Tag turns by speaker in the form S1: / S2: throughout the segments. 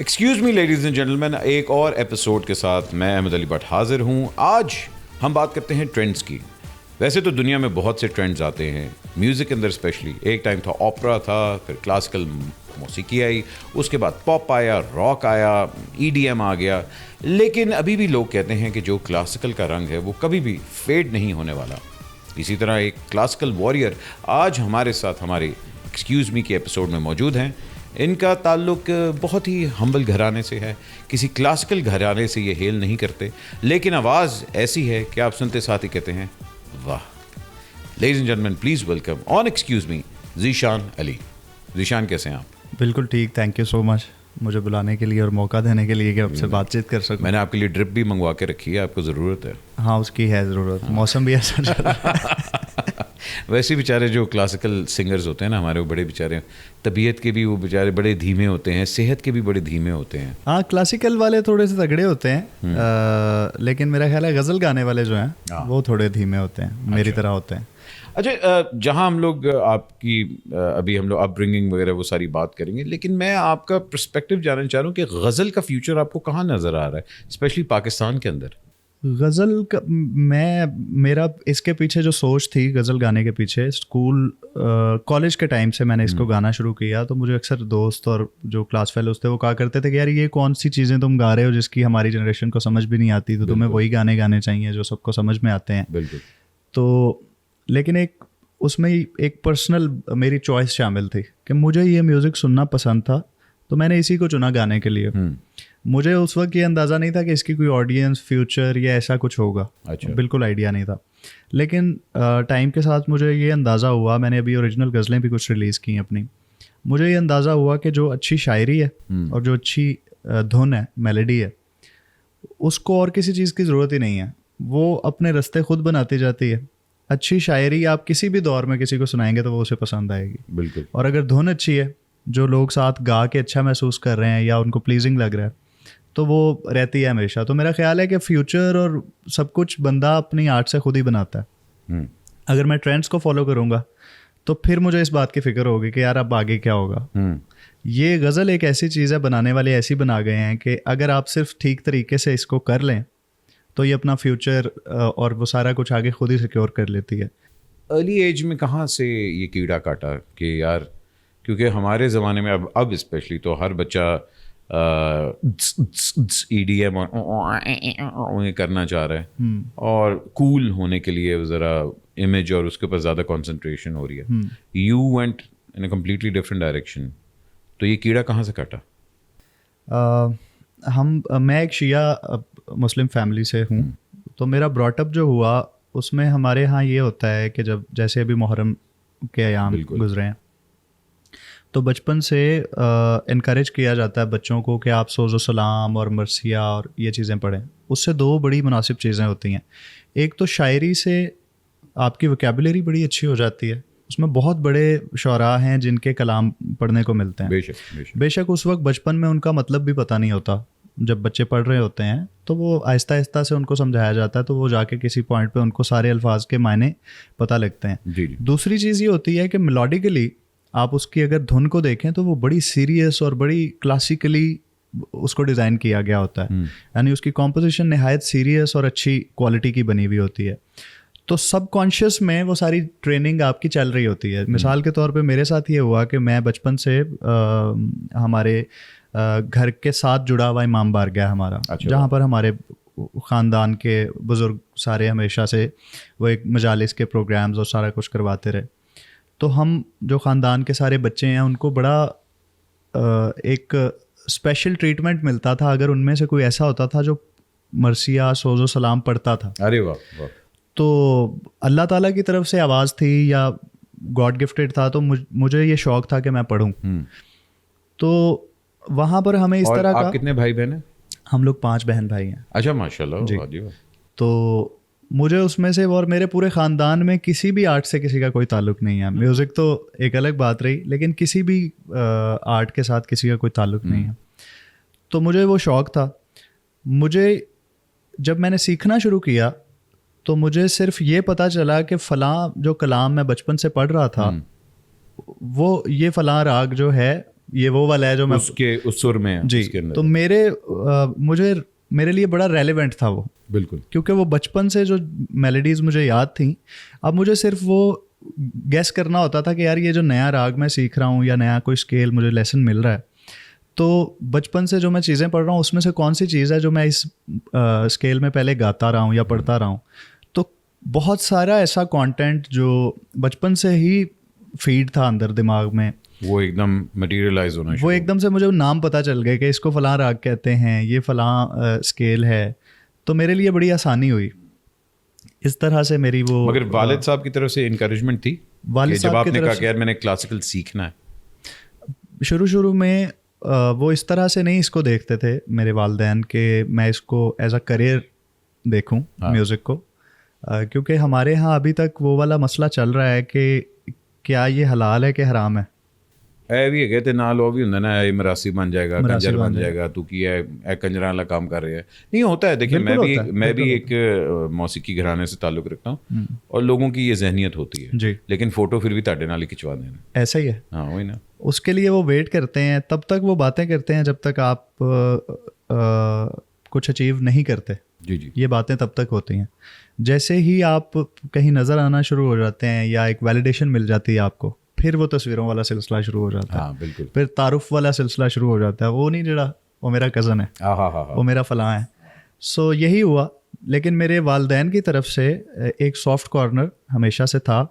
S1: Excuse me ladies and gentleman, ایک اور episode کے ساتھ میں احمد علی بٹ حاضر ہوں. آج ہم بات کرتے ہیں ٹرینڈز کی. ویسے تو دنیا میں بہت سے ٹرینڈز آتے ہیں، میوزک کے اندر اسپیشلی. ایک ٹائم تھا اوپرا تھا، پھر کلاسیکل موسیقی آئی، اس کے بعد پاپ آیا، راک آیا، EDM آ گیا. لیکن ابھی بھی لوگ کہتے ہیں کہ جو کلاسیکل کا رنگ ہے وہ کبھی بھی فیڈ نہیں ہونے والا. اسی طرح ایک کلاسیکل واریر آج ہمارے ساتھ ہمارے ایکسکیوز می کے ایپیسوڈ میں موجود ہیں. ان کا تعلق بہت ہی ہمبل گھرانے سے ہے، کسی کلاسیکل گھرانے سے یہ ہیل نہیں کرتے، لیکن آواز ایسی ہے کہ آپ سنتے ساتھ ہی کہتے ہیں واہ. Ladies and gentleman please welcome on excuse me Zeeshan Ali. Zeeshan کیسے ہیں آپ؟
S2: بالکل ٹھیک، تھینک یو سو مچ مجھے بلانے کے لیے اور موقع دینے کے لیے کہ آپ سے بات چیت کر سکوں.
S1: میں نے آپ کے لیے ڈرپ بھی منگوا کے رکھی ہے، آپ کو ضرورت ہے؟
S2: ہاں اس کی ہے ضرورت، موسم بھی ایسا چل رہا ہے.
S1: ویسے بیچارے جو کلاسیکل سنگرز ہوتے ہیں نا ہمارے، وہ بڑے بیچارے طبیعت کے بھی وہ بیچارے بڑے دھیمے ہوتے ہیں، صحت کے بھی بڑے دھیمے ہوتے ہیں.
S2: ہاں کلاسیکل والے تھوڑے سے تگڑے ہوتے ہیں، لیکن میرا خیال ہے غزل گانے والے جو ہیں وہ تھوڑے دھیمے ہوتے ہیں، میری طرح ہوتے ہیں.
S1: اچھا، جہاں ہم لوگ آپ کی ابھی ہم لوگ اپ برنگنگ وغیرہ وہ ساری بات کریں گے، لیکن میں آپ کا پرسپیکٹیو جاننا چاہ رہا ہوں کہ غزل کا فیوچر آپ کو کہاں نظر آ رہا ہے، اسپیشلی پاکستان کے اندر.
S2: غزل کا میرا اس کے پیچھے جو سوچ تھی غزل گانے کے پیچھے، اسکول کالج کے ٹائم سے میں نے اس کو گانا شروع کیا. تو مجھے اکثر دوست اور جو کلاس فیلوز تھے وہ کہا کرتے تھے کہ یار یہ کون سی چیزیں تم گا رہے ہو جس کی ہماری جنریشن کو سمجھ بھی نہیں آتی، تو تمہیں وہی گانے گانے چاہیے جو سب کو سمجھ میں آتے ہیں.
S1: بالکل.
S2: تو لیکن اس میں ایک پرسنل میری چوائس شامل تھی کہ مجھے یہ میوزک سننا پسند تھا، تو میں نے اسی کو چنا گانے کے لیے. مجھے اس وقت یہ اندازہ نہیں تھا کہ اس کی کوئی آڈینس فیوچر یا ایسا کچھ ہوگا. بالکل آئیڈیا نہیں تھا. لیکن ٹائم کے ساتھ مجھے یہ اندازہ ہوا، میں نے ابھی اوریجنل غزلیں بھی کچھ ریلیز کی ہیں اپنی، مجھے یہ اندازہ ہوا کہ جو اچھی شاعری ہے اور جو اچھی دھن ہے، میلڈی ہے، اس کو اور کسی چیز کی ضرورت ہی نہیں ہے. وہ اپنے رستے خود بناتی جاتی ہے. اچھی شاعری آپ کسی بھی دور میں کسی کو سنائیں گے تو وہ اسے پسند آئے گی.
S1: بالکل. اور
S2: اگر دھن اچھی ہے، جو لوگ ساتھ گا کے اچھا محسوس کر رہے ہیں یا ان کو پلیزنگ لگ رہا ہے، تو وہ رہتی ہے ہمیشہ. تو میرا خیال ہے کہ فیوچر اور سب کچھ بندہ اپنی آرٹ سے خود ہی بناتا ہے. اگر میں ٹرینڈس کو فالو کروں گا تو پھر مجھے اس بات کی فکر ہوگی کہ یار اب آگے کیا ہوگا. یہ غزل ایک ایسی چیز ہے، بنانے والے ایسی بنا گئے ہیں کہ اگر آپ صرف ٹھیک طریقے سے اس کو کر لیں تو یہ اپنا فیوچر اور وہ سارا کچھ آگے خود ہی سیکیور کر لیتی ہے.
S1: ارلی ایج میں کہاں سے یہ کیڑا کاٹا کہ یار، کیونکہ ہمارے زمانے میں اب اسپیشلی تو ہر بچہ EDM کرنا چاہ رہا ہے، اور کول ہونے کے لیے ذرا امیج اور اس کے اوپر زیادہ کنسنٹریشن ہو رہی ہے. You went in a completely different direction. تو یہ کیڑا کہاں سے کاٹا؟
S2: میں ایک شیعہ مسلم فیملی سے ہوں، تو میرا براٹ اپ جو ہوا اس میں ہمارے ہاں یہ ہوتا ہے کہ جب جیسے ابھی محرم کے ایام گزرے ہیں تو بچپن سے انکریج کیا جاتا ہے بچوں کو کہ آپ سوز و سلام اور مرثیہ اور یہ چیزیں پڑھیں. اس سے دو بڑی مناسب چیزیں ہوتی ہیں. ایک تو شاعری سے آپ کی ویکیبولری بڑی اچھی ہو جاتی ہے، اس میں بہت بڑے شعراء ہیں جن کے کلام پڑھنے کو ملتے ہیں. بے شک اس وقت بچپن میں ان کا مطلب بھی پتہ نہیں ہوتا. جب بچے پڑھ رہے ہوتے ہیں تو وہ آہستہ آہستہ سے ان کو سمجھایا جاتا ہے، تو وہ جا کے کسی پوائنٹ پہ ان کو سارے الفاظ کے معنی پتہ لگتے ہیں. دوسری چیز یہ ہوتی ہے کہ میلوڈیکلی آپ اس کی اگر دھن کو دیکھیں تو وہ بڑی سیریس اور بڑی کلاسیکلی اس کو ڈیزائن کیا گیا ہوتا ہے. یعنی اس کی کمپوزیشن نہایت سیریس اور اچھی کوالٹی کی بنی ہوئی ہوتی ہے. تو سب کانشیس میں وہ ساری ٹریننگ آپ کی چل رہی ہوتی ہے. مثال کے طور پہ میرے ساتھ یہ ہوا کہ میں بچپن سے ہمارے گھر کے ساتھ جڑا ہوا امام بارگاہ ہمارا، جہاں پر ہمارے خاندان کے بزرگ سارے ہمیشہ سے وہ ایک مجالس کے پروگرامز اور سارا کچھ کرواتے رہے. تو ہم جو خاندان کے سارے بچے ہیں ان کو بڑا ایک اسپیشل ٹریٹمنٹ ملتا تھا اگر ان میں سے کوئی ایسا ہوتا تھا جو مرثیہ سوز و سلام پڑھتا تھا.
S1: ارے واہ.
S2: تو اللہ تعالیٰ کی طرف سے آواز تھی یا گاڈ گفٹیڈ تھا، تو مجھے یہ شوق تھا کہ میں پڑھوں. تو وہاں پر ہمیں اس طرح کا.
S1: آپ کتنے بھائی بہن ہیں؟
S2: ہم لوگ 5 بہن بھائی ہیں.
S1: اچھا ماشاء اللہ.
S2: جی. تو مجھے اس میں سے اور میرے پورے خاندان میں کسی بھی آرٹ سے کسی کا کوئی تعلق نہیں ہے. میوزک تو ایک الگ بات رہی، لیکن کسی بھی آرٹ کے ساتھ کسی کا کوئی تعلق نہیں ہے. تو مجھے وہ شوق تھا. مجھے جب میں نے سیکھنا شروع کیا تو مجھے صرف یہ پتہ چلا کہ فلاں جو کلام میں بچپن سے پڑھ رہا تھا وہ یہ فلاں راگ جو ہے یہ وہ والا ہے جو میں
S1: اس کے اس سر میں
S2: جی. تو میرے لیے بڑا ریلیونٹ تھا وہ,
S1: بالکل,
S2: کیونکہ وہ بچپن سے جو میلڈیز مجھے یاد تھیں, اب مجھے صرف وہ گیس کرنا ہوتا تھا کہ یار یہ جو نیا راگ میں سیکھ رہا ہوں یا نیا کوئی اسکیل مجھے لیسن مل رہا ہے, تو بچپن سے جو میں چیزیں پڑھ رہا ہوں اس میں سے کون سی چیز ہے جو میں اس اسکیل میں پہلے گاتا رہا ہوں یا پڑھتا رہا ہوں. تو بہت سارا ایسا کانٹینٹ جو بچپن سے ہی فیڈ تھا اندر دماغ میں,
S1: وہ ایک دم مٹیریلائز ہونا,
S2: وہ ایک دم سے مجھے نام پتہ چل گئے کہ اس کو فلاں راگ کہتے ہیں, یہ فلاں اسکیل ہے. تو میرے لیے بڑی آسانی ہوئی اس طرح سے میری وہ.
S1: مگر والد صاحب کی طرف سے انکریجمنٹ تھی
S2: والد
S1: جب
S2: صاحب
S1: آپ
S2: کی
S1: نے
S2: طرف
S1: کہا کہ یار میں نے کلاسیکل سیکھنا ہے؟
S2: شروع میں وہ اس طرح سے نہیں اس کو دیکھتے تھے میرے والدین کہ میں اس کو ایز اے کریئر دیکھوں میوزک کو, کیونکہ ہمارے ہاں ابھی تک وہ والا مسئلہ چل رہا ہے کہ کیا یہ حلال ہے کہ حرام ہے.
S1: اے بھی کہتے نال وہ بھی ہوں نا, اے مراسی بن جائے گا, کنجر بن جائے گا, تو کی ہے اے کنجراں والا کام کر رہے ہیں. نہیں ہوتا ہے, دیکھیں میں بھی ایک موسیقی گھرانے سے تعلق رکھتا ہوں اور لوگوں کی یہ ذہنیت ہوتی ہے, لیکن فوٹو پھر بھی تاڈے نال ہی کھچوا دینا.
S2: ایسا ہی ہے.
S1: ہاں وہی نا,
S2: اس کے لیے وہ ویٹ کرتے ہیں, تب تک وہ باتیں کرتے ہیں جب تک آپ کچھ اچیو نہیں کرتے.
S1: جی
S2: یہ باتیں تب تک ہوتی ہیں. جیسے ہی آپ کہیں نظر آنا شروع ہو جاتے ہیں یا ایک ویلیڈیشن مل جاتی ہے آپ کو, پھر وہ تصویروں والا سلسلہ شروع ہو جاتا ہے.
S1: ہاں بالکل.
S2: پھر تعارف والا سلسلہ شروع ہو جاتا ہے, وہ نہیں جڑا وہ میرا کزن ہے, وہ میرا فلاں ہے. سو یہی ہوا. لیکن میرے والدین کی طرف سے ایک سافٹ کارنر ہمیشہ سے تھا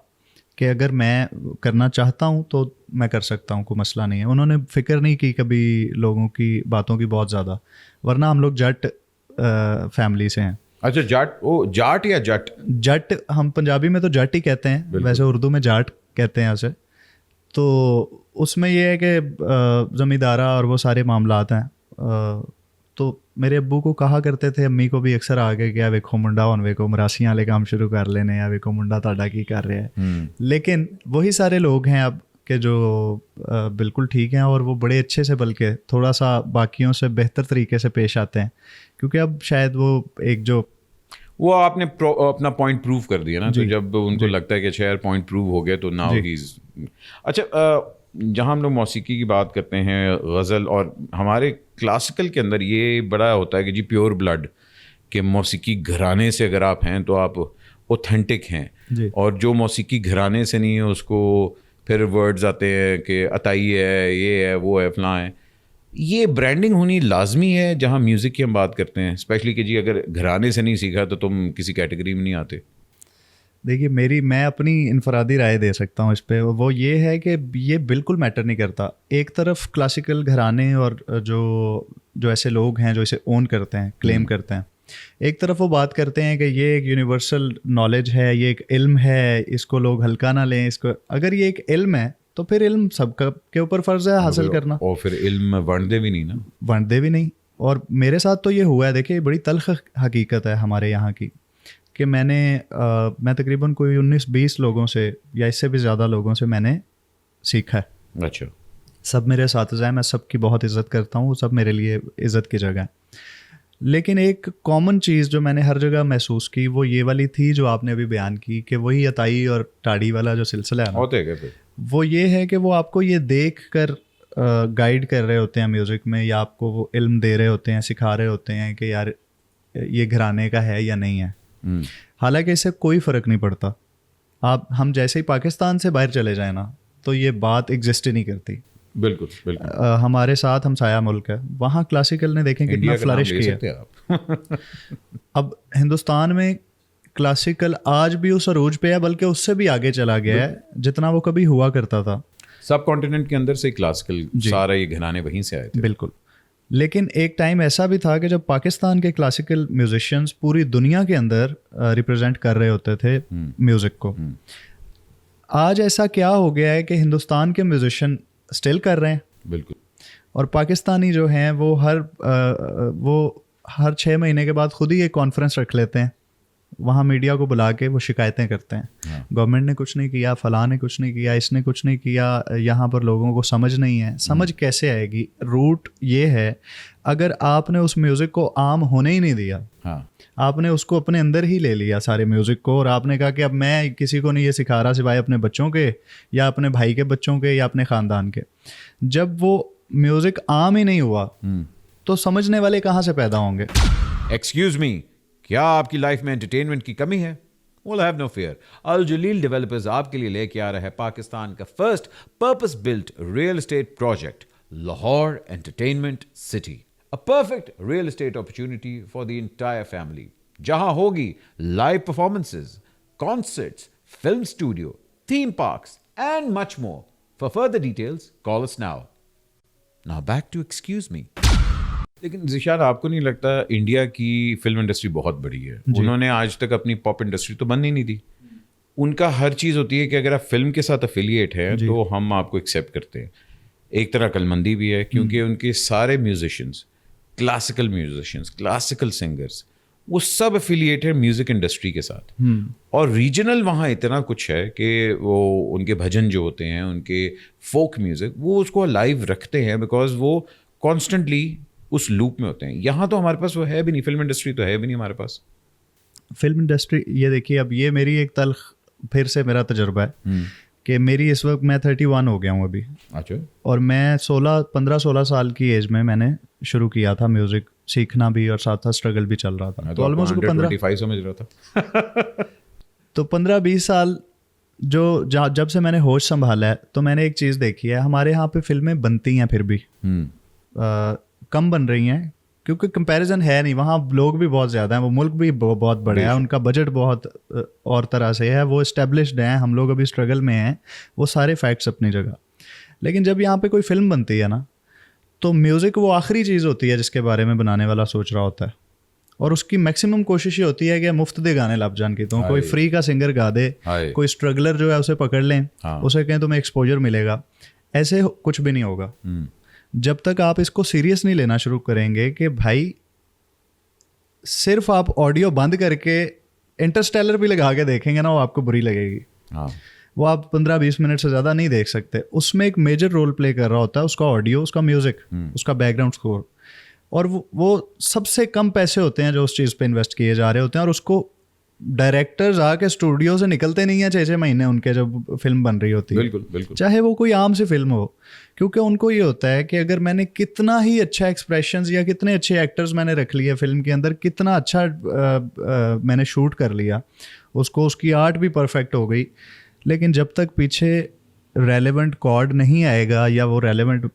S2: کہ اگر میں کرنا چاہتا ہوں تو میں کر سکتا ہوں, کوئی مسئلہ نہیں ہے. انہوں نے فکر نہیں کی کبھی لوگوں کی باتوں کی بہت زیادہ, ورنہ ہم لوگ جٹ فیملی سے ہیں.
S1: اچھا جاٹ یا جٹ؟
S2: جٹ, ہم پنجابی میں تو جٹ ہی کہتے ہیں, ویسے اردو میں جاٹ کہتے ہیں اسے. تو اس میں یہ ہے کہ زمیندارہ اور وہ سارے معاملات ہیں. تو میرے ابو کو کہا کرتے تھے, امی کو بھی اکثر آگے کہ ویکھو منڈا ہن ویکھو مراسیاں والے کام شروع کر لینے, یا ویکھو منڈا تہاڈا کی کر رہا ہے. لیکن وہی سارے لوگ ہیں اب کہ جو بالکل ٹھیک ہیں, اور وہ بڑے اچھے سے بلکہ تھوڑا سا باقیوں سے بہتر طریقے سے پیش آتے ہیں, کیونکہ اب شاید وہ ایک جو
S1: وہ آپ نے اپنا پوائنٹ پروو کر دیا نا. تو جب ان کو لگتا ہے کہ شاید پوائنٹ پروو ہو گیا تو ناؤ ہیز. اچھا, جہاں ہم لوگ موسیقی کی بات کرتے ہیں, غزل, اور ہمارے کلاسیکل کے اندر یہ بڑا ہوتا ہے کہ جی پیور بلڈ, کہ موسیقی گھرانے سے اگر آپ ہیں تو آپ اوتھینٹک ہیں, اور جو موسیقی گھرانے سے نہیں ہے اس کو پھر ورڈز آتے ہیں کہ عطائی ہے, یہ ہے, وہ ہے, فلاں ہے. یہ برانڈنگ ہونی لازمی ہے جہاں میوزک کی ہم بات کرتے ہیں, اسپیشلی کہ جی اگر گھرانے سے نہیں سیکھا تو تم کسی کیٹیگری میں نہیں آتے.
S2: دیکھیے میں اپنی انفرادی رائے دے سکتا ہوں اس پہ. وہ یہ ہے کہ یہ بالکل میٹر نہیں کرتا. ایک طرف کلاسیکل گھرانے اور جو ایسے لوگ ہیں جو اسے اون کرتے ہیں, کلیم کرتے ہیں, ایک طرف وہ بات کرتے ہیں کہ یہ ایک یونیورسل نالج ہے, یہ ایک علم ہے, اس کو لوگ ہلکا نہ لیں. اس کو اگر یہ ایک علم ہے تو پھر علم سب کے اوپر فرض ہے حاصل کرنا.
S1: اور پھر علم ونڈتے بھی نہیں نا,
S2: ونڈتے بھی نہیں. اور میرے ساتھ تو یہ ہوا ہے, دیکھیے بڑی تلخ حقیقت ہے ہمارے یہاں کی, کہ میں تقریباً کوئی 19-20 لوگوں سے یا اس سے بھی زیادہ لوگوں سے میں نے سیکھا ہے.
S1: اچھا.
S2: سب میرے اساتذہ ہیں, میں سب کی بہت عزت کرتا ہوں, سب میرے لیے عزت کی جگہ ہے. لیکن ایک کامن چیز جو میں نے ہر جگہ محسوس کی وہ یہ والی تھی جو آپ نے ابھی بیان کی, کہ وہی عطائی اور ٹاڑی والا جو سلسلہ ہے نا, وہ یہ ہے کہ وہ آپ کو یہ دیکھ کر گائیڈ کر رہے ہوتے ہیں میوزک میں, یا آپ کو وہ علم دے رہے ہوتے ہیں, سکھا رہے ہوتے ہیں کہ یار یہ گھرانے کا ہے یا نہیں ہے. حالانکہ اس سے کوئی فرق نہیں پڑتا. ہم جیسے ہی پاکستان سے باہر چلے جائیں نا تو یہ بات ایگزسٹ ہی نہیں کرتی.
S1: بالکل بالکل.
S2: ہمارے ساتھ ہم سایہ ملک ہے, وہاں کلاسیکل نے دیکھیں کتنا فلرش کیا. اب ہندوستان میں کلاسیکل آج بھی اس عروج پہ ہے, بلکہ اس سے بھی آگے چلا گیا ہے جتنا وہ کبھی ہوا کرتا تھا.
S1: سب کانٹیننٹ کے اندر سے کلاسیکل سارے یہ گھرانے وہیں سے آئے تھے.
S2: بالکل. لیکن ایک ٹائم ایسا بھی تھا کہ جب پاکستان کے کلاسیکل میوزیشینس پوری دنیا کے اندر ریپرزینٹ کر رہے ہوتے تھے میوزک کو. آج ایسا کیا ہو گیا ہے کہ ہندوستان کے میوزیشین اسٹل کر رہے ہیں.
S1: بالکل.
S2: اور پاکستانی جو ہیں وہ ہر 6 مہینے کے بعد خود ہی ایک کانفرنس رکھ لیتے ہیں وہاں میڈیا کو بلا کے وہ شکایتیں کرتے ہیں, گورنمنٹ نے کچھ نہیں کیا, فلاں نے کچھ نہیں کیا, اس نے کچھ نہیں کیا, یہاں پر لوگوں کو سمجھ نہیں ہے. سمجھ کیسے آئے گی؟ روٹ یہ ہے, اگر آپ نے اس میوزک کو عام ہونے ہی نہیں دیا, آپ نے اس کو اپنے اندر ہی لے لیا سارے میوزک کو, اور آپ نے کہا کہ اب میں کسی کو نہیں یہ سکھا رہا سوائے اپنے بچوں کے یا اپنے بھائی کے بچوں کے یا اپنے خاندان کے. جب وہ میوزک عام ہی نہیں ہوا تو سمجھنے والے کہاں سے پیدا ہوں گے؟
S1: ایکسکیوز می, کیا آپ کی لائف میں انٹرٹینمنٹ کی کمی ہے؟ Well, I have no fear. الجلیل developers آپ کے لیے لے کے آ رہا ہے پاکستان کا first purpose built real estate project, Lahore entertainment city. A perfect real estate opportunity for the entire family. جہاں ہوگی live performances, concerts, film studio, theme parks and much more. For further details, call us now. Now back to excuse me. لیکن ذیشان, آپ کو نہیں لگتا India کی film industry بہت بڑی ہے؟ انہوں نے آج تک اپنی پاپ انڈسٹری تو بند ہی نہیں دی. ان کا ہر چیز ہوتی ہے کہ اگر آپ فلم کے ساتھ افیلیٹ ہیں تو ہم آپ کو ایکسیپٹ کرتے ہیں. ایک طرح عقلمندی بھی ہے, کیونکہ ان کے سارے musicians, classical musicians, classical singers, وہ سب افیلیٹ ہیں میوزک انڈسٹری کے ساتھ. اور ریجنل وہاں اتنا کچھ ہے کہ وہ ان کے بھجن جو ہوتے ہیں, ان کے فوک میوزک, وہ اس کو لائیو رکھتے ہیں بیکاز وہ کانسٹنٹلی اس لوپ میں ہوتے ہیں. یہاں تو ہمارے پاس وہ ہے بھی نہیں, فلم انڈسٹری تو ہے بھی نہیں ہمارے پاس.
S2: فلم انڈسٹری, یہ دیکھیے اب یہ میری ایک تلخ پھر سے میرا تجربہ ہے کہ میری اس وقت میں 31 ہو گیا ہوں ابھی.
S1: اچھا.
S2: اور میں 15-16 سال کی ایج میں نے شروع کیا تھا میوزک سیکھنا بھی, اور ساتھ ساتھ اسٹرگل بھی چل رہا تھا. تو آلموسٹ
S1: 15 سمجھ رہا تھا.
S2: تو 15-20 سال جو جب سے میں نے ہوش سنبھالا ہے, تو میں نے ایک چیز دیکھی ہے, ہمارے یہاں پہ فلمیں بنتی ہیں پھر بھی کم بن رہی ہیں, کیونکہ کمپیریزن ہے نہیں. وہاں لوگ بھی بہت زیادہ ہیں, وہ ملک بھی بہت بڑے ہیں, ان کا بجٹ بہت اور طرح سے ہے, وہ اسٹیبلشڈ ہیں, ہم لوگ ابھی اسٹرگل میں ہیں. وہ سارے فیکٹس اپنی جگہ. لیکن جب یہاں پہ کوئی فلم بنتی ہے نا, تو میوزک وہ آخری چیز ہوتی ہے جس کے بارے میں بنانے والا سوچ رہا ہوتا ہے, اور اس کی میکسیمم کوشش یہ ہوتی ہے کہ مفت دے گانے لب جان کی, تو کوئی فری کا سنگر گا دے, کوئی اسٹرگلر جو ہے اسے پکڑ لیں, اسے کہیں تمہیں ایکسپوجر ملے گا. ایسے کچھ بھی نہیں ہوگا جب تک آپ اس کو سیریس نہیں لینا شروع کریں گے کہ بھائی صرف آپ آڈیو بند کر کے انٹرسٹیلر بھی لگا کے دیکھیں گے نا, وہ آپ کو بری لگے گی. وہ آپ 15-20 منٹ سے زیادہ نہیں دیکھ سکتے. اس میں ایک میجر رول پلے کر رہا ہوتا ہے اس کا آڈیو, اس کا میوزک, اس کا بیک گراؤنڈ اسکور, اور وہ سب سے کم پیسے ہوتے ہیں جو اس چیز پہ انویسٹ کیے جا رہے ہوتے ہیں. اور اس کو ڈائریکٹرز آ کے اسٹوڈیو سے نکلتے نہیں ہیں 6 مہینے ان کے جب فلم بن رہی ہوتی ہے,
S1: بالکل,
S2: چاہے وہ کوئی عام سی فلم ہو, کیونکہ ان کو یہ ہوتا ہے کہ اگر میں نے کتنا ہی اچھا ایکسپریشنز یا کتنے اچھے ایکٹرز میں نے رکھ لیے فلم کے اندر, کتنا اچھا میں نے شوٹ کر لیا اس کو, اس کی آرٹ بھی پرفیکٹ ہو گئی, لیکن جب تک پیچھے ریلیونٹ کارڈ نہیں آئے گا یا وہ ریلیونٹ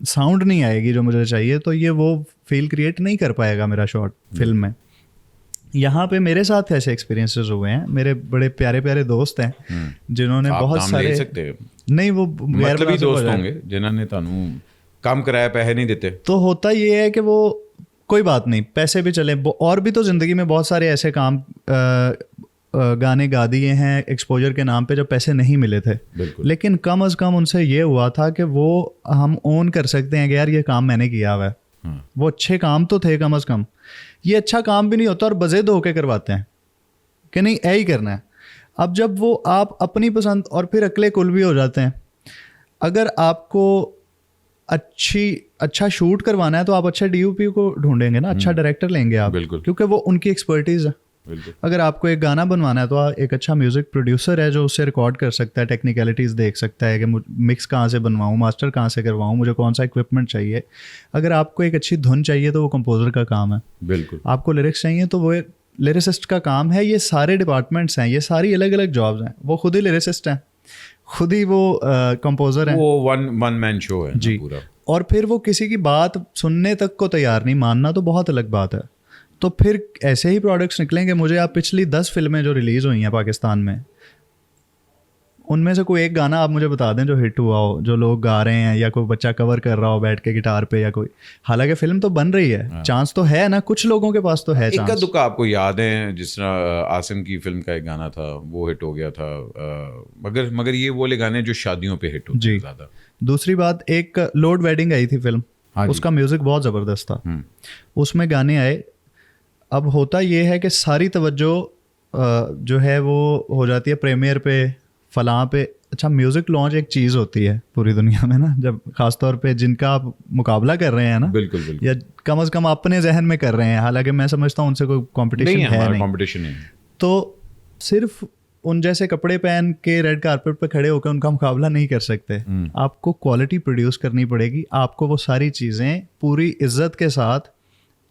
S2: ساؤنڈ نہیں آئے گی جو مجھے چاہیے, تو یہ وہ فیل کریٹ نہیں کر پائے گا میرا شارٹ فلم میں. یہاں پہ میرے ساتھ ایسے ایکسپیرینسز ہوئے ہیں, میرے بڑے پیارے پیارے دوست ہیں جنہوں نے بہت سارے, نہیں وہ
S1: مطلبی دوست ہوں گے جنہوں نے تانوں کام کرایا, پیسے نہیں دیتے.
S2: تو ہوتا یہ ہے کہ وہ کوئی بات نہیں, پیسے بھی چلیں, اور بھی تو زندگی میں بہت سارے ایسے کام گانے گا دیے ہیں ایکسپوجر کے نام پہ جب پیسے نہیں ملے تھے, لیکن کم از کم ان سے یہ ہوا تھا کہ وہ ہم اون کر سکتے ہیں کہ یار یہ کام میں نے کیا ہوا ہے. وہ اچھے کام تو تھے کم از کم, یہ اچھا کام بھی نہیں ہوتا اور بزید ہو کے کرواتے ہیں کہ نہیں اے ہی کرنا ہے. اب جب وہ آپ اپنی پسند اور پھر اکلے کل بھی ہو جاتے ہیں. اگر آپ کو اچھا شوٹ کروانا ہے تو آپ اچھا ڈی او پی کو ڈھونڈیں گے نا, اچھا ڈائریکٹر لیں گے آپ, کیونکہ وہ ان کی ایکسپرٹیز ہے. اگر آپ کو ایک گانا بنوانا ہے تو ایک اچھا میوزک پروڈیوسر ہے جو اس سے ریکارڈ کر سکتا ہے, ٹیکنیکلٹیز دیکھ سکتا ہے کہ مکس کہاں سے بنواؤں, ماسٹر کہاں سے کرواؤں, مجھے کون سا اکوپمنٹ چاہیے. اگر آپ کو ایک اچھی دھن چاہیے تو وہ کمپوزر کا کام ہے.
S1: بالکل.
S2: آپ کو لیرکس چاہیے تو وہ لیریسسٹ کا کام ہے. یہ سارے ڈپارٹمنٹس ہیں, یہ ساری الگ الگ جابز ہیں. وہ خود ہی لیریسسٹ ہیں, خود ہی وہ کمپوزر ہیں,
S1: وہ ون مین شو ہے
S2: جی پورا. اور پھر وہ کسی کی بات سننے تک کو تیار نہیں, ماننا تو بہت الگ بات ہے. تو پھر ایسے ہی پروڈکٹس نکلیں گے. مجھے آپ پچھلی 10 فلمیں جو ریلیز ہوئی ہیں پاکستان میں, ان میں سے کوئی ایک گانا آپ مجھے بتا دیں جو ہٹ ہوا ہو, جو لوگ گا رہے ہیں یا کوئی بچہ کور کر رہا ہو بیٹھ کے گٹار پہ, یا کوئی, حالانکہ فلم تو بن رہی ہے, چانس تو ہے نا, کچھ لوگوں کے پاس تو ہے چانس.
S1: ایک دکا آپ کو یاد ہے جس طرح عاصم کی فلم کا ایک گانا تھا وہ ہٹ ہو گیا تھا, مگر یہ وہ لے گانے جو شادیوں پہ ہٹ ہوتے ہیں زیادہ.
S2: دوسری بات, ایک لوڈ ویڈنگ آئی تھی فلم, اس کا میوزک بہت زبردست تھا. اس میں گانے آئے اب ہوتا یہ ہے کہ ساری توجہ جو ہے وہ ہو جاتی ہے پریمیئر پہ فلاں پہ. اچھا میوزک لانچ ایک چیز ہوتی ہے پوری دنیا میں نا, جب خاص طور پہ جن کا آپ مقابلہ کر رہے ہیں نا,
S1: بالکل بالکل,
S2: یا کم از کم اپنے ذہن میں کر رہے ہیں, حالانکہ میں سمجھتا ہوں ان سے کوئی کمپٹیشن ہے نہیں,
S1: کمپٹیشن نہیں,
S2: تو صرف ان جیسے کپڑے پہن کے ریڈ کارپیٹ پہ کھڑے ہو کے ان کا مقابلہ نہیں کر سکتے. آپ کو کوالٹی پروڈیوس کرنی پڑے گی, آپ کو وہ ساری چیزیں پوری عزت کے ساتھ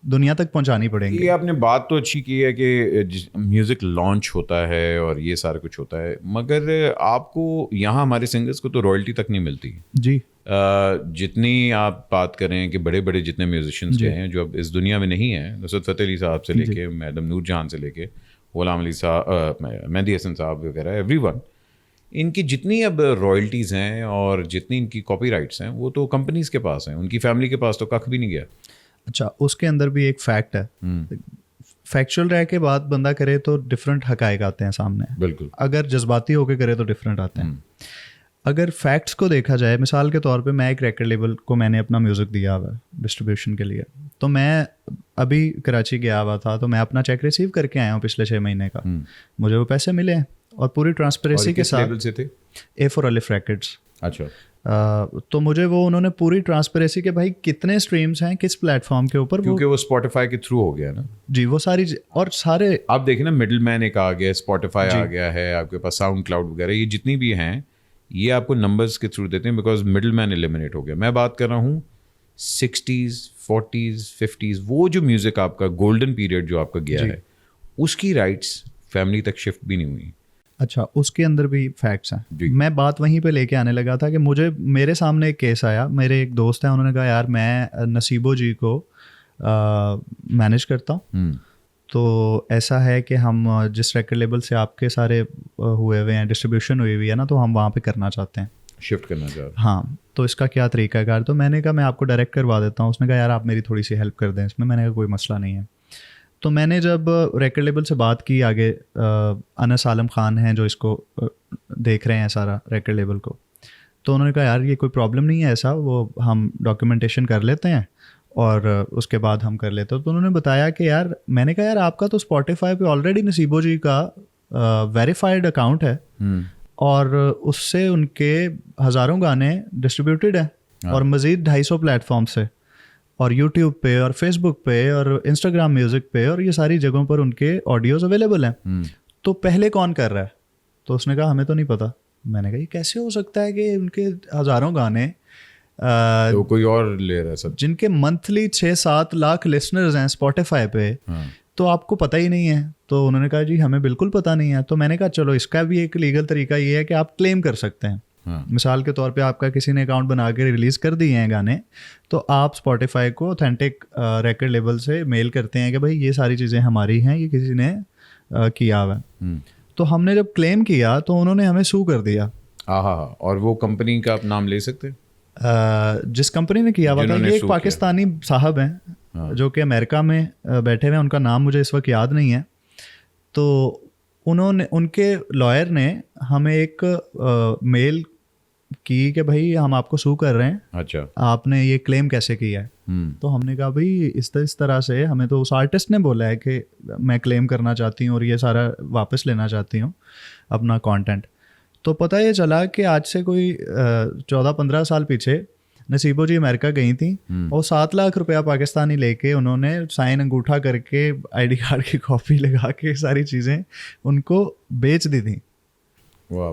S2: دنیا تک پہنچانی پڑیں گی.
S1: یہ آپ نے بات تو اچھی کی ہے کہ میوزک لانچ ہوتا ہے اور یہ سارا کچھ ہوتا ہے, مگر آپ کو یہاں ہمارے سنگرز کو تو رائلٹی تک نہیں ملتی.
S2: جی
S1: جتنی آپ بات کریں کہ بڑے بڑے جتنے میوزیشنس کے ہیں جو اب اس دنیا میں نہیں ہیں, نصرت فتح علی صاحب سے لے کے میڈم نور جہاں سے لے کے غلام علی صاحب, مہدی حسن صاحب وغیرہ, ایوری ون, ان کی جتنی اب رائلٹیز ہیں اور جتنی ان کی کاپی رائٹس ہیں وہ تو کمپنیز کے پاس ہیں, ان کی فیملی کے پاس تو کخ بھی نہیں گیا.
S2: اچھا اس کے اندر بھی ایک فیکٹ ہے, فیکچوئل رہ کے بات بندہ کرے تو ڈفرینٹ حقائق آتے ہیں سامنے.
S1: بالکل.
S2: اگر جذباتی ہو کے کرے تو ڈفرینٹ آتے ہیں. اگر فیکٹس کو دیکھا جائے, مثال کے طور پہ میں ایک ریکارڈ لیبل کو میں نے اپنا میوزک دیا ہوا ہے ڈسٹریبیوشن کے لیے, تو میں ابھی کراچی گیا ہوا تھا, تو میں اپنا چیک ریسیو کر کے آیا ہوں پچھلے 6 مہینے کا, مجھے وہ پیسے ملے ہیں اور پوری ٹرانسپیرنسی کے ساتھ.
S1: لیبل سے تھے؟
S2: A4 الف ریکارڈز.
S1: اچھا.
S2: تو مجھے وہ انہوں نے پوری ٹرانسپیرنسی کے بھائی کتنے اسٹریمس ہیں کس پلیٹ فارم کے اوپر,
S1: کیونکہ وہ اسپوٹیفائی کے تھرو ہو گیا نا.
S2: جی وہ ساری اور سارے
S1: آپ دیکھیں نا, مڈل مین ایک آ گیا, اسپوٹیفائی آ گیا ہے, آپ کے پاس ساؤنڈ کلاؤڈ وغیرہ, یہ جتنی بھی ہیں یہ آپ کو نمبرز کے تھرو دیتے ہیں, بیکاز مڈل مین ایلیمنیٹ ہو گیا. میں بات کر رہا ہوں 60s 40s 50s, وہ جو میوزک آپ کا گولڈن پیریڈ جو آپ کا گیا ہے, اس کی رائٹس فیملی تک شفٹ بھی نہیں ہوئی.
S2: اچھا اس کے اندر بھی فیکٹس ہیں. میں بات وہیں پہ لے کے آنے لگا تھا کہ میرے سامنے ایک کیس آیا, میرے ایک دوست ہیں, انہوں نے کہا یار میں نصیبو جی کو مینیج کرتا ہوں, تو ایسا ہے کہ ہم جس ریکارڈ لیبل سے آپ کے سارے ہوئے ہوئے ہیں, ڈسٹریبیوشن ہوئی ہوئی ہے نا, تو ہم وہاں پہ کرنا چاہتے ہیں,
S1: شفٹ کرنا چاہتے ہیں.
S2: ہاں تو اس کا کیا طریقہ کار. تو میں نے کہا میں آپ کو ڈائریکٹ کروا دیتا ہوں. اس نے کہا یار آپ میری تھوڑی سی ہیلپ کر دیں اس میں. میں نے کہا کوئی مسئلہ نہیں ہے. تو میں نے جب ریکارڈ لیبل سے بات کی, آگے انس عالم خان ہیں جو اس کو دیکھ رہے ہیں سارا ریکارڈ لیبل کو, تو انہوں نے کہا یار یہ کوئی پرابلم نہیں ہے ایسا, وہ ہم ڈاکیومنٹیشن کر لیتے ہیں اور اس کے بعد ہم کر لیتے ہیں. تو انہوں نے بتایا کہ یار, میں نے کہا یار آپ کا تو اسپوٹیفائی پہ آلریڈی نصیبو جی کا ویریفائڈ اکاؤنٹ ہے اور اس سے ان کے ہزاروں گانے ڈسٹریبیوٹیڈ ہیں, اور مزید 250 پلیٹ فارم سے, اور یوٹیوب پہ اور فیس بک پہ اور انسٹاگرام میوزک پہ اور یہ ساری جگہوں پر ان کے آڈیوز اویلیبل ہیں, تو پہلے کون کر رہا ہے؟ تو اس نے کہا ہمیں تو نہیں پتا. میں نے کہا یہ کیسے ہو سکتا ہے کہ ان کے ہزاروں گانے
S1: کوئی اور لے رہا ہے سب,
S2: جن کے منتھلی 6-7 لاکھ لسنرز ہیں اسپوٹیفائی پہ, تو آپ کو پتہ ہی نہیں ہے؟ تو انہوں نے کہا جی ہمیں بالکل پتہ نہیں ہے. تو میں نے کہا چلو اس کا بھی ایک لیگل طریقہ یہ ہے کہ آپ کلیم کر سکتے ہیں. مثال کے طور پہ آپ کا کسی نے اکاؤنٹ بنا کے ریلیز کر دیے ہیں گانے, تو آپ اسپوٹیفائی کو اوتھینٹک ریکارڈ لیبل سے میل کرتے ہیں کہ بھائی یہ ساری چیزیں ہماری ہیں, یہ کسی نے کیا ہوا ہے. تو ہم نے جب کلیم کیا تو انہوں نے ہمیں سو کر دیا.
S1: اور وہ کمپنی کا آپ نام لے سکتے ہیں؟
S2: جس کمپنی نے کیا ہوا تھا, یہ ایک پاکستانی صاحب ہیں جو کہ امریکہ میں بیٹھے ہوئے ہیں, ان کا نام مجھے اس وقت یاد نہیں ہے. تو انہوں نے, ان کے لائر نے ہمیں ایک میل کی کہ بھائی ہم آپ کو سو کر رہے ہیں,
S1: اچھا
S2: آپ نے یہ کلیم کیسے کیا ہے؟ تو ہم نے کہا بھائی اس طرح سے, ہمیں تو اس آرٹسٹ نے بولا ہے کہ میں کلیم کرنا چاہتی ہوں اور یہ سارا واپس لینا چاہتی ہوں اپنا کانٹینٹ. تو پتہ یہ چلا کہ آج سے کوئی 14-15 سال پیچھے نصیبو جی امریکہ گئی تھیں اور 7 لاکھ روپیہ پاکستانی لے کے انہوں نے سائن انگوٹھا کر کے آئی ڈی کارڈ کی کاپی لگا کے ساری چیزیں ان کو بیچ دی تھیں.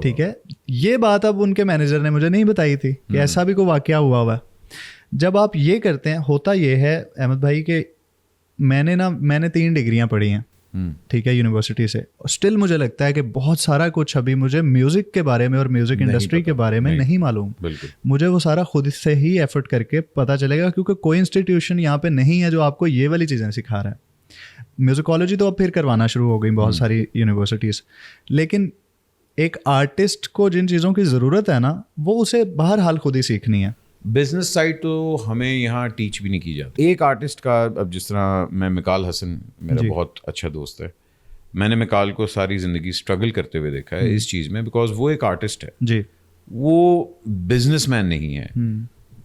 S2: ٹھیک ہے, یہ بات اب ان کے مینیجر نے مجھے نہیں بتائی تھی کہ ایسا بھی کوئی واقعہ ہوا ہے. جب آپ یہ کرتے ہیں, ہوتا یہ ہے احمد بھائی کہ میں نے 3 ڈگریاں پڑھی ہیں, ٹھیک ہے, یونیورسٹی سے. اسٹل مجھے لگتا ہے کہ بہت سارا کچھ ابھی مجھے میوزک کے بارے میں اور میوزک انڈسٹری کے بارے میں نہیں معلوم. مجھے وہ سارا خود سے ہی ایفرٹ کر کے پتہ چلے گا, کیونکہ کوئی انسٹیٹیوشن یہاں پہ نہیں ہے جو آپ کو یہ والی چیزیں سکھا رہا ہے. میوزیکالوجی تو اب پھر کروانا شروع ہو گئی بہت ساری یونیورسٹیز, لیکن ایک آرٹسٹ کو جن چیزوں کی ضرورت ہے نا, وہ اسے بہرحال خود ہی سیکھنی ہے.
S1: بزنس سائڈ تو ہمیں یہاں ٹیچ بھی نہیں کی جاتی. ایک آرٹسٹ کا, اب جس طرح میں مکال حسن میرا بہت اچھا دوست ہے, میں نے مکال کو ساری زندگی اسٹرگل کرتے ہوئے دیکھا ہے اس چیز میں, بیکاز وہ ایک آرٹسٹ ہے
S2: جی,
S1: وہ بزنس مین نہیں ہے.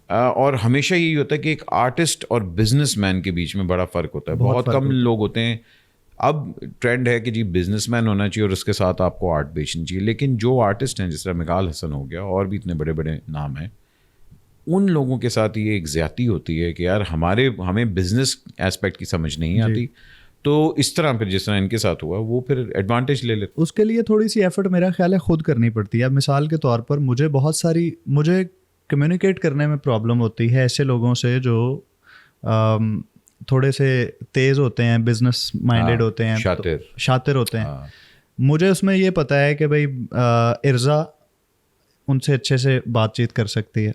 S1: اور ہمیشہ یہی ہوتا ہے کہ ایک آرٹسٹ اور بزنس مین کے بیچ میں بڑا فرق ہوتا ہے. بہت کم لوگ ہوتے ہیں اب ٹرینڈ ہے کہ جی بزنس مین ہونا چاہیے اور اس کے ساتھ آپ کو آرٹ بیچنی چاہیے, لیکن جو آرٹسٹ ہیں جس طرح مغال حسن ہو گیا اور بھی اتنے بڑے بڑے نام ہیں, ان لوگوں کے ساتھ یہ ایک زیادتی ہوتی ہے کہ یار ہمیں بزنس ایسپیکٹ کی سمجھ نہیں آتی, تو اس طرح پھر جس طرح ان کے ساتھ ہوا وہ پھر ایڈوانٹیج لے لیتے.
S2: اس کے لیے تھوڑی سی ایفرٹ میرا خیال ہے خود کرنی پڑتی ہے. اب مثال کے طور پر مجھے کمیونیکیٹ کرنے میں پرابلم ہوتی ہے ایسے لوگوں سے جو تھوڑے سے تیز ہوتے ہیں, بزنس مائنڈیڈ ہوتے ہیں, شاطر ہوتے ہیں. مجھے اس میں یہ پتہ ہے کہ بھائی ارزا ان سے اچھے سے بات چیت کر سکتی ہے,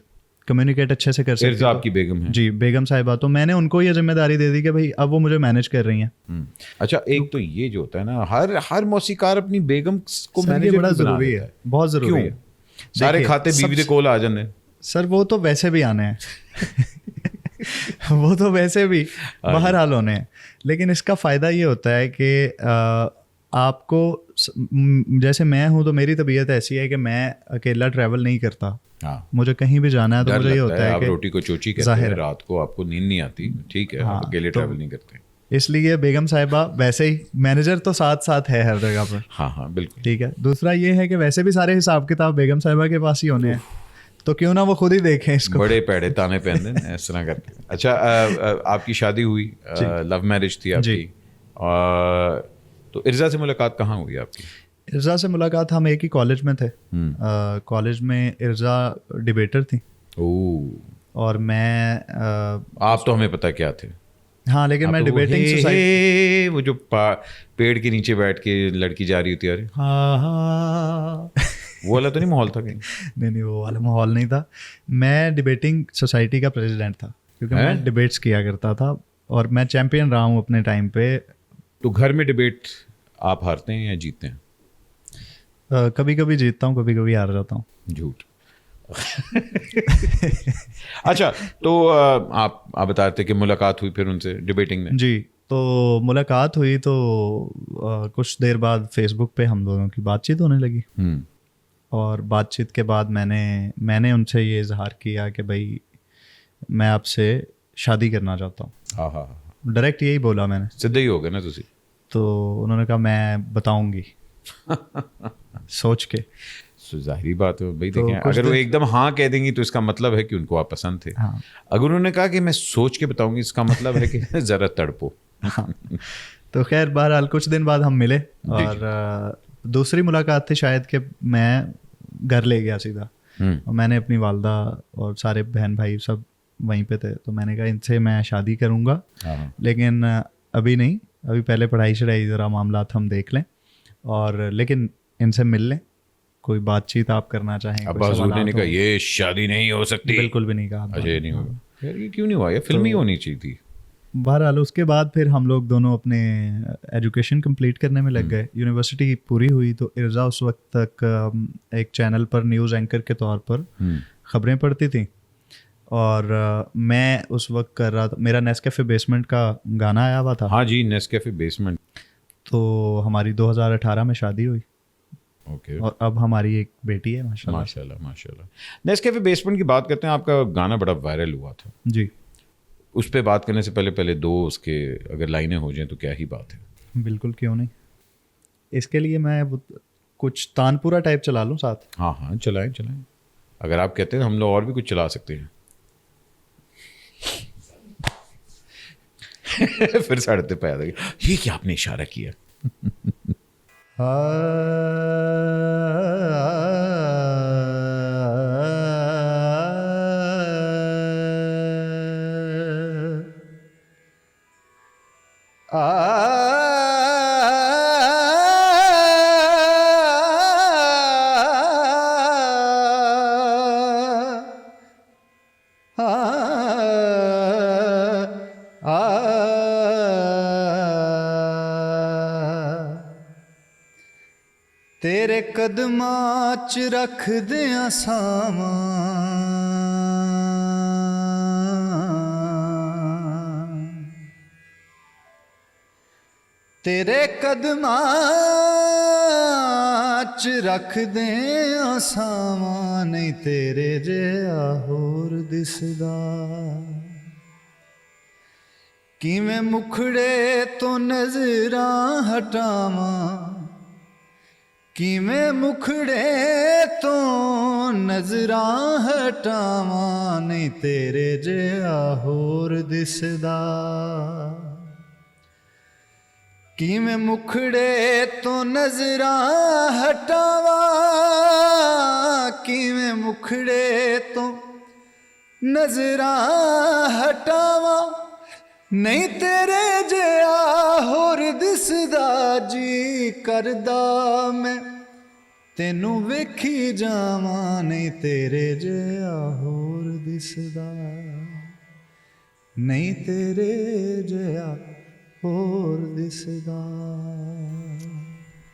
S2: کمیونیکیٹ اچھے سے کر سکتی ہے.
S1: ارزا آپ کی بیگم ہے؟
S2: جی بیگم صاحبہ. تو میں نے ان کو یہ ذمہ داری دے دی کہ بھائی اب وہ مجھے مینیج کر رہی ہیں.
S1: اچھا ایک تو یہ جو ہوتا ہے نا, ہر موسیقار اپنی بیگم کو مینیجر
S2: بڑا ضروری ہے, بہت ضروری ہے.
S1: سارے کھاتے بیوی دے کول آ جاندے
S2: سر, وہ تو ویسے بھی آنے ہیں وہ تو ویسے بھی بہرحال ہونے ہیں. لیکن اس کا فائدہ یہ ہوتا ہے کہ آپ کو, جیسے میں ہوں تو میری طبیعت ایسی ہے کہ میں اکیلا ٹریول نہیں کرتا. مجھے کہیں بھی جانا ہے تو مجھے یہ ہوتا ہے کہ
S1: روٹی کو چوچی کہتے ہیں, رات کو آپ کو نیند نہیں آتی, ٹھیک ہے, آپ اکیلے ٹریول نہیں کرتے.
S2: اس لیے بیگم صاحبہ ویسے ہی مینیجر تو ساتھ ساتھ ہے ہر جگہ پر.
S1: ہاں بالکل
S2: ٹھیک ہے. دوسرا یہ ہے کہ ویسے بھی سارے حساب کتاب بیگم صاحبہ کے پاس ہی ہونے ہیں, تو کیوں نہ وہ خود ہی دیکھیں اس کو.
S1: بڑے پیڑے تانے پہن دیں اس طرح کر کے. اچھا آپ کی شادی ہوئی, لو میرج تھی آپ کی, تو ارزا سے ملاقات کہاں ہوئی آپ کی؟
S2: ارزا سے ملاقات ہم ایک ہی کالج میں تھے. کالج میں ارزا ڈبیٹر تھی اور میں,
S1: آپ تو ہمیں پتہ کیا تھے.
S2: ہاں لیکن میں ڈبیٹنگ سوسائٹی,
S1: وہ جو پیڑ کے نیچے بیٹھ کے لڑکی جا رہی ہوتی ہے, وہ والا تو نہیں ماحول تھا کہیں؟
S2: نہیں وہ والا ماحول نہیں تھا. میں ڈبیٹنگ سوسائٹی کا پریزیڈنٹ تھا کیونکہ میں ڈبیٹس کیا کرتا تھا اور میں چیمپئن رہا ہوں اپنے ٹائم پہ.
S1: تو گھر میں ڈبیٹ آپ ہارتے ہیں یا جیتتے ہیں؟
S2: کبھی کبھی جیتتا ہوں, کبھی کبھی ہار جاتا ہوں.
S1: جھوٹ. اچھا تو آپ بتا رہے تھے کہ ملاقات ہوئی پھر ان سے ڈبیٹنگ میں.
S2: جی تو ملاقات ہوئی تو کچھ دیر بعد فیس بک پہ ہم دونوں کی بات چیت ہونے لگی. اور بات چیت کے بعد میں نے ان سے یہ اظہار کیا کہ بھائی میں آپ سے شادی کرنا چاہتا ہوں.
S1: ہاں
S2: ڈائریکٹ یہی بولا میں نے.
S1: سیدھا ہی ہو گیا نا تسی.
S2: تو انہوں نے کہا میں بتاؤں گی سوچ کے.
S1: ظاہری بات ہے بھائی, دیکھیں اگر وہ ایک دم ہاں کہہ دیں گی تو اس کا مطلب ہے کہ ان کو آپ پسند تھے. اگر انہوں نے کہا کہ میں سوچ کے بتاؤں گی, اس کا مطلب ہے کہ ذرا تڑپو.
S2: تو خیر بہرحال کچھ دن بعد ہم ملے اور دوسری ملاقات تھی شاید کہ میں گھر لے گیا سیدھا. میں نے اپنی والدہ اور سارے بہن بھائی سب وہیں پہ تھے, تو میں نے کہا ان سے میں شادی کروں گا لیکن ابھی نہیں, ابھی پہلے پڑھائی شڑھائی ذرا معاملات ہم دیکھ لیں, اور لیکن ان سے مل لیں, کوئی بات چیت آپ کرنا چاہیں.
S1: ابا حضور نے کہا یہ شادی نہیں ہو سکتی؟
S2: بالکل بھی نہیں کہا.
S1: اچھا یہ نہیں ہوگا, یہ کیوں نہیں ہوا, یہ فلم ہی ہونی چاہیے تھی.
S2: بہرحال اس کے بعد پھر ہم لوگ دونوں اپنے ایجوکیشن کمپلیٹ کرنے میں لگ گئے. یونیورسٹی پوری ہوئی تو ارزا اس وقت تک ایک چینل پر نیوز اینکر کے طور پر خبریں پڑھتی تھیں, اور میں اس وقت کر رہا تھا, میرا نیسکیفے بیسمنٹ کا گانا آیا ہوا تھا.
S1: ہاں جی, نیسکیفے بیسمنٹ.
S2: تو ہماری 2018 میں شادی ہوئی.
S1: اوکے.
S2: اور اب ہماری ایک بیٹی ہے ماشاءاللہ.
S1: ماشاءاللہ. نیسکیفے بیسمنٹ کی بات کرتے ہیں, آپ کا گانا بڑا وائرل ہوا تھا.
S2: جی.
S1: اس پہ بات کرنے سے پہلے دو اس کے اگر لائنیں ہو جائیں تو کیا ہی بات ہے.
S2: بالکل, کیوں نہیں. اس کے لیے میں کچھ تانپورہ ٹائپ چلا لوں ساتھ.
S1: ہاں چلائیں, اگر آپ کہتے ہیں ہم لوگ اور بھی کچھ چلا سکتے ہیں. پھر سڑتے پہ یہ کیا آپ نے اشارہ کیا.
S2: تیرے قدماں چ رکھ دیاں ساواں, تیرے قدماں چ رکھ دیاں ساواں, نہیں تیرے جیہا ہور دسدا. ਕਿਵੇਂ ਮੁਖੜੇ ਤੋਂ ਨਜ਼ਰਾਂ ਹਟਾਵਾਂ, ਕਿਵੇਂ ਮੁਖੜੇ ਤੋਂ ਨਜ਼ਰਾਂ ਹਟਾਵਾਂ, ਨਹੀਂ ਤੇਰੇ ਜਿਹਾ ਹੋਰ ਦਿਸਦਾ। ਕਿਵੇਂ ਮੁਖੜੇ ਤੋਂ ਨਜ਼ਰਾਂ ਹਟਾਵਾਂ, ਕਿਵੇਂ ਮੁਖੜੇ ਤੋਂ ਨਜ਼ਰਾਂ ਹਟਾਵਾਂ, ਨਹੀਂ ਤੇਰੇ ਜਿਹਾ ਹੋਰ ਦਿਸਦਾ। ਜੀ ਕਰਦਾ ਮੈਂ ਤੈਨੂੰ ਵੇਖੀ ਜਾਵਾਂ, ਨਹੀਂ ਤੇਰੇ ਜਿਹਾ ਹੋਰ ਦਿਸਦਾ, ਨਹੀਂ ਤੇਰੇ ਜਿਹਾ ਹੋਰ ਦਿਸਦਾ।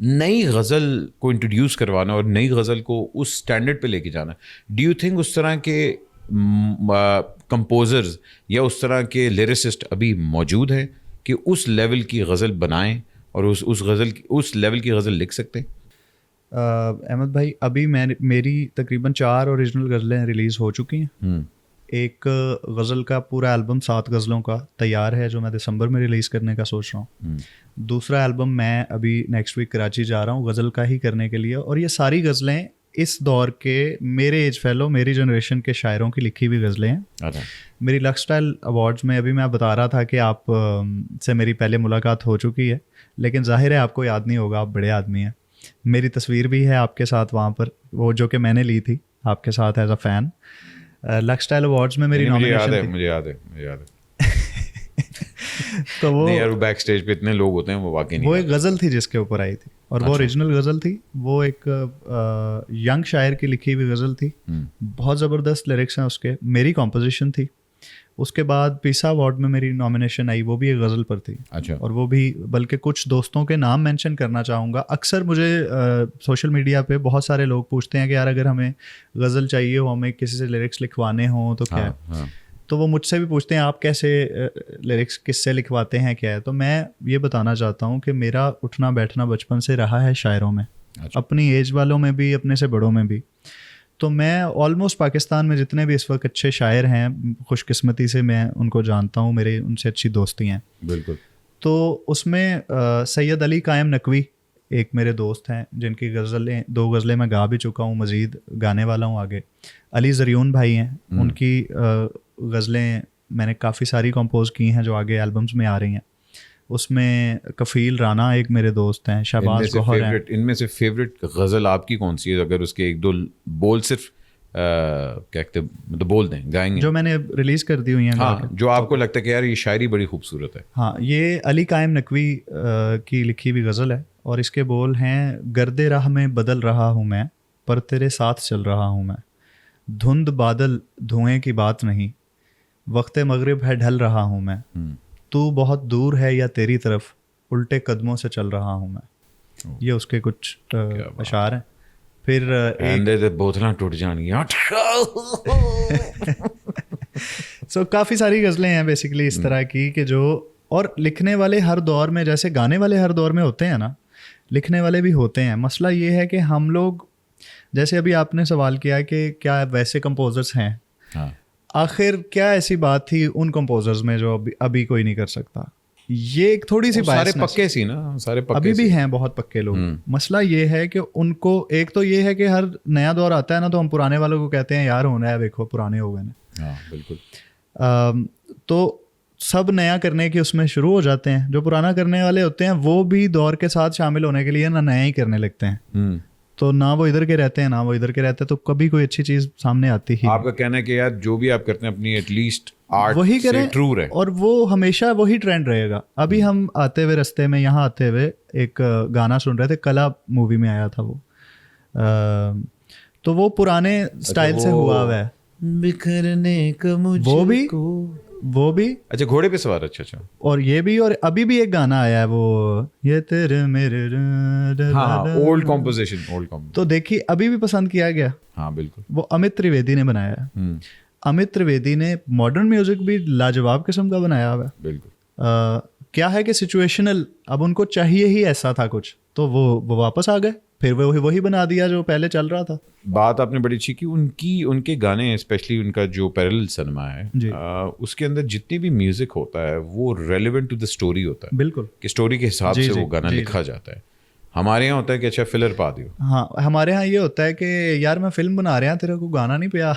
S1: نئی غزل کو انٹروڈیوس کروانا اور نئی غزل کو اس اسٹینڈرڈ پہ لے کے جانا. ڈو یو تھنک اس طرح کے کمپوزرز یا اس طرح کے لیریسسٹ ابھی موجود ہیں کہ اس لیول کی غزل بنائیں اور اس لیول کی غزل لکھ سکتے ہیں؟
S2: احمد بھائی ابھی میری تقریباً 4 اوریجنل غزلیں ریلیز ہو چکی ہیں. ایک غزل کا پورا البم 7 غزلوں کا تیار ہے جو میں دسمبر میں ریلیز کرنے کا سوچ رہا ہوں. دوسرا البم میں ابھی نیکسٹ ویک کراچی جا رہا ہوں غزل کا ہی کرنے کے لیے. اور یہ ساری غزلیں اس دور کے میرے ایج فیلو میری جنریشن کے شاعروں کی لکھی ہوئی غزلیں ہیں. میری لکس اسٹائل ایوارڈز میں ابھی میں بتا رہا تھا کہ آپ سے میری پہلے ملاقات ہو چکی ہے لیکن ظاہر ہے آپ کو یاد نہیں ہوگا, آپ بڑے آدمی ہیں. میری تصویر بھی ہے آپ کے ساتھ وہاں پر, وہ جو کہ میں نے لی تھی آپ کے ساتھ as a fan. Lux style awards میں میری نامینیشن تھی.
S1: مجھے یاد ہے تو وہ بیک اسٹیج پہ اتنے لوگ ہوتے ہیں وہ واقعی نہیں.
S2: وہ ایک غزل تھی جس کے اوپر آئی تھی اور وہ اوریجنل غزل تھی. وہ ایک ینگ شاعر کی لکھی ہوئی غزل تھی, بہت زبردست لیرکس ہیں اس کے, میری کمپوزیشن تھی. اس کے بعد پیسا ایوارڈ میں میری نامینیشن آئی, وہ بھی ایک غزل پر تھی. اور وہ بھی بلکہ کچھ دوستوں کے نام مینشن کرنا چاہوں گا. اکثر مجھے سوشل میڈیا پہ بہت سارے لوگ پوچھتے ہیں کہ یار اگر ہمیں غزل چاہیے ہو, ہمیں کسی سے لیرکس لکھوانے ہوں تو کیا ہے. تو وہ مجھ سے بھی پوچھتے ہیں آپ کیسے لیرکس کس سے لکھواتے ہیں کیا ہے. تو میں یہ بتانا چاہتا ہوں کہ میرا اٹھنا بیٹھنا بچپن سے رہا ہے شاعروں میں, اپنی ایج والوں میں بھی اپنے سے بڑوں میں بھی. تو میں آلموسٹ پاکستان میں جتنے بھی اس وقت اچھے شاعر ہیں خوش قسمتی سے میں ان کو جانتا ہوں, میرے ان سے اچھی دوستی ہیں.
S1: بالکل.
S2: تو اس میں سید علی قائم نقوی ایک میرے دوست ہیں جن کی 2 غزلیں میں گا بھی چکا ہوں, مزید گانے والا ہوں آگے. علی زریون بھائی ہیں, ان کی غزلیں میں نے کافی ساری کمپوز کی ہیں جو آگے البمز میں آ رہی ہیں. اس میں کفیل رانا ایک میرے دوست ہیں, شہباز گوہر ہیں.
S1: ان میں سے فیوریٹ غزل آپ کی کون سی ہے؟ اگر اس کے 1-2 بول صرف کہتے مطلب بول دیں, گائیں گے,
S2: جو میں نے ریلیز کر دی ہوئی ہیں.
S1: ہاں, جو آپ کو لگتا ہے کہ یار یہ شاعری بڑی خوبصورت ہے.
S2: ہاں, یہ علی قائم نقوی کی لکھی ہوئی غزل ہے اور اس کے بول ہیں گرد راہ میں بدل رہا ہوں میں, پر تیرے ساتھ چل رہا ہوں میں. دھند بادل دھوئیں کی بات نہیں, وقت مغرب ہے ڈھل رہا ہوں میں. تو بہت دور ہے یا تیری طرف, الٹے قدموں سے چل رہا ہوں میں. یہ اس کے کچھ اشعار ہیں. پھر
S1: بوتلاں ٹوٹ جانگیاں.
S2: سو کافی ساری غزلیں ہیں بیسیکلی اس طرح کی کہ جو, اور لکھنے والے ہر دور میں جیسے گانے والے ہر دور میں ہوتے ہیں نا, لکھنے والے بھی ہوتے ہیں. مسئلہ یہ ہے کہ ہم لوگ, جیسے ابھی آپ نے سوال کیا کہ کیا ویسے کمپوزرز ہیں, آخر کیا ایسی بات تھی ان کمپوزرز میں جو ابھی کوئی نہیں کر سکتا. یہ ایک تھوڑی سی
S1: سارے پکے سی نا, سارے پکے
S2: ابھی بھی ہیں بہت پکے لوگ. مسئلہ یہ ہے کہ ان کو, ایک تو یہ ہے کہ ہر نیا دور آتا ہے نا تو ہم پرانے والوں کو کہتے ہیں یار ہونا ہے دیکھو پرانے ہو گئے نا.
S1: ہاں بالکل.
S2: تو سب نیا کرنے کے اس میں شروع ہو جاتے ہیں. جو پرانا کرنے والے ہوتے ہیں وہ بھی دور کے ساتھ شامل ہونے کے لیے نا نیا ہی کرنے لگتے ہیں. تو نہ وہ ادھر کے رہتے ہیں نہ وہ ادھر کے رہتے ہیں, تو کبھی کوئی اچھی چیز سامنے آتی ہی.
S1: آپ کا کہنا ہے کہ یار جو بھی آپ کرتے ہیں اپنی ایٹ لیسٹ آرٹ
S2: وہی کریں,
S1: ٹرو رہے, اور
S2: وہ ہمیشہ وہی ٹرینڈ رہے گا. ابھی ہم آتے ہوئے رستے میں یہاں آتے ہوئے ایک گانا سن رہے تھے, کلا مووی میں آیا تھا وہ, تو وہ پرانے اسٹائل سے ہوا ہوا ہے.
S1: بکھرنے کا
S2: وہ بھی
S1: اچھا گھوڑے پہ سوار. اچھا. اور
S2: یہ بھی, اور ابھی بھی ایک گانا آیا ہے وہ یہ تیرے میرے,
S1: اولڈ کمپوزیشن.
S2: تو دیکھیے ابھی بھی پسند کیا گیا.
S1: ہاں بالکل.
S2: وہ امت تریویدی نے بنایا ہے. امت تریویدی نے ماڈرن میوزک بھی لاجواب قسم کا بنایا ہوا ہے.
S1: بالکل.
S2: کیا ہے کہ سچویشنل, اب ان کو چاہیے ہی ایسا تھا کچھ, تو وہ واپس آ گئے, پھر وہی بنا دیا جو پہلے چل رہا تھا.
S1: بات آپ نے بڑی اچھی کی. ان کے گانے اسپیشلی ان کا جو پیرل سنیما ہے اس کے اندر جتنی بھی میوزک ہوتا ہے وہ ریلیونٹ ٹو دا اسٹوری ہوتا ہے.
S2: بالکل.
S1: کہ اسٹوری کے حساب سے وہ گانا لکھا جاتا ہے. ہمارے یہاں ہوتا ہے کہ اچھا فلر پا دیو.
S2: ہاں, ہمارے یہاں یہ ہوتا ہے کہ یار میں فلم بنا رہا ہوں, تیرے کو گانا نہیں پیا.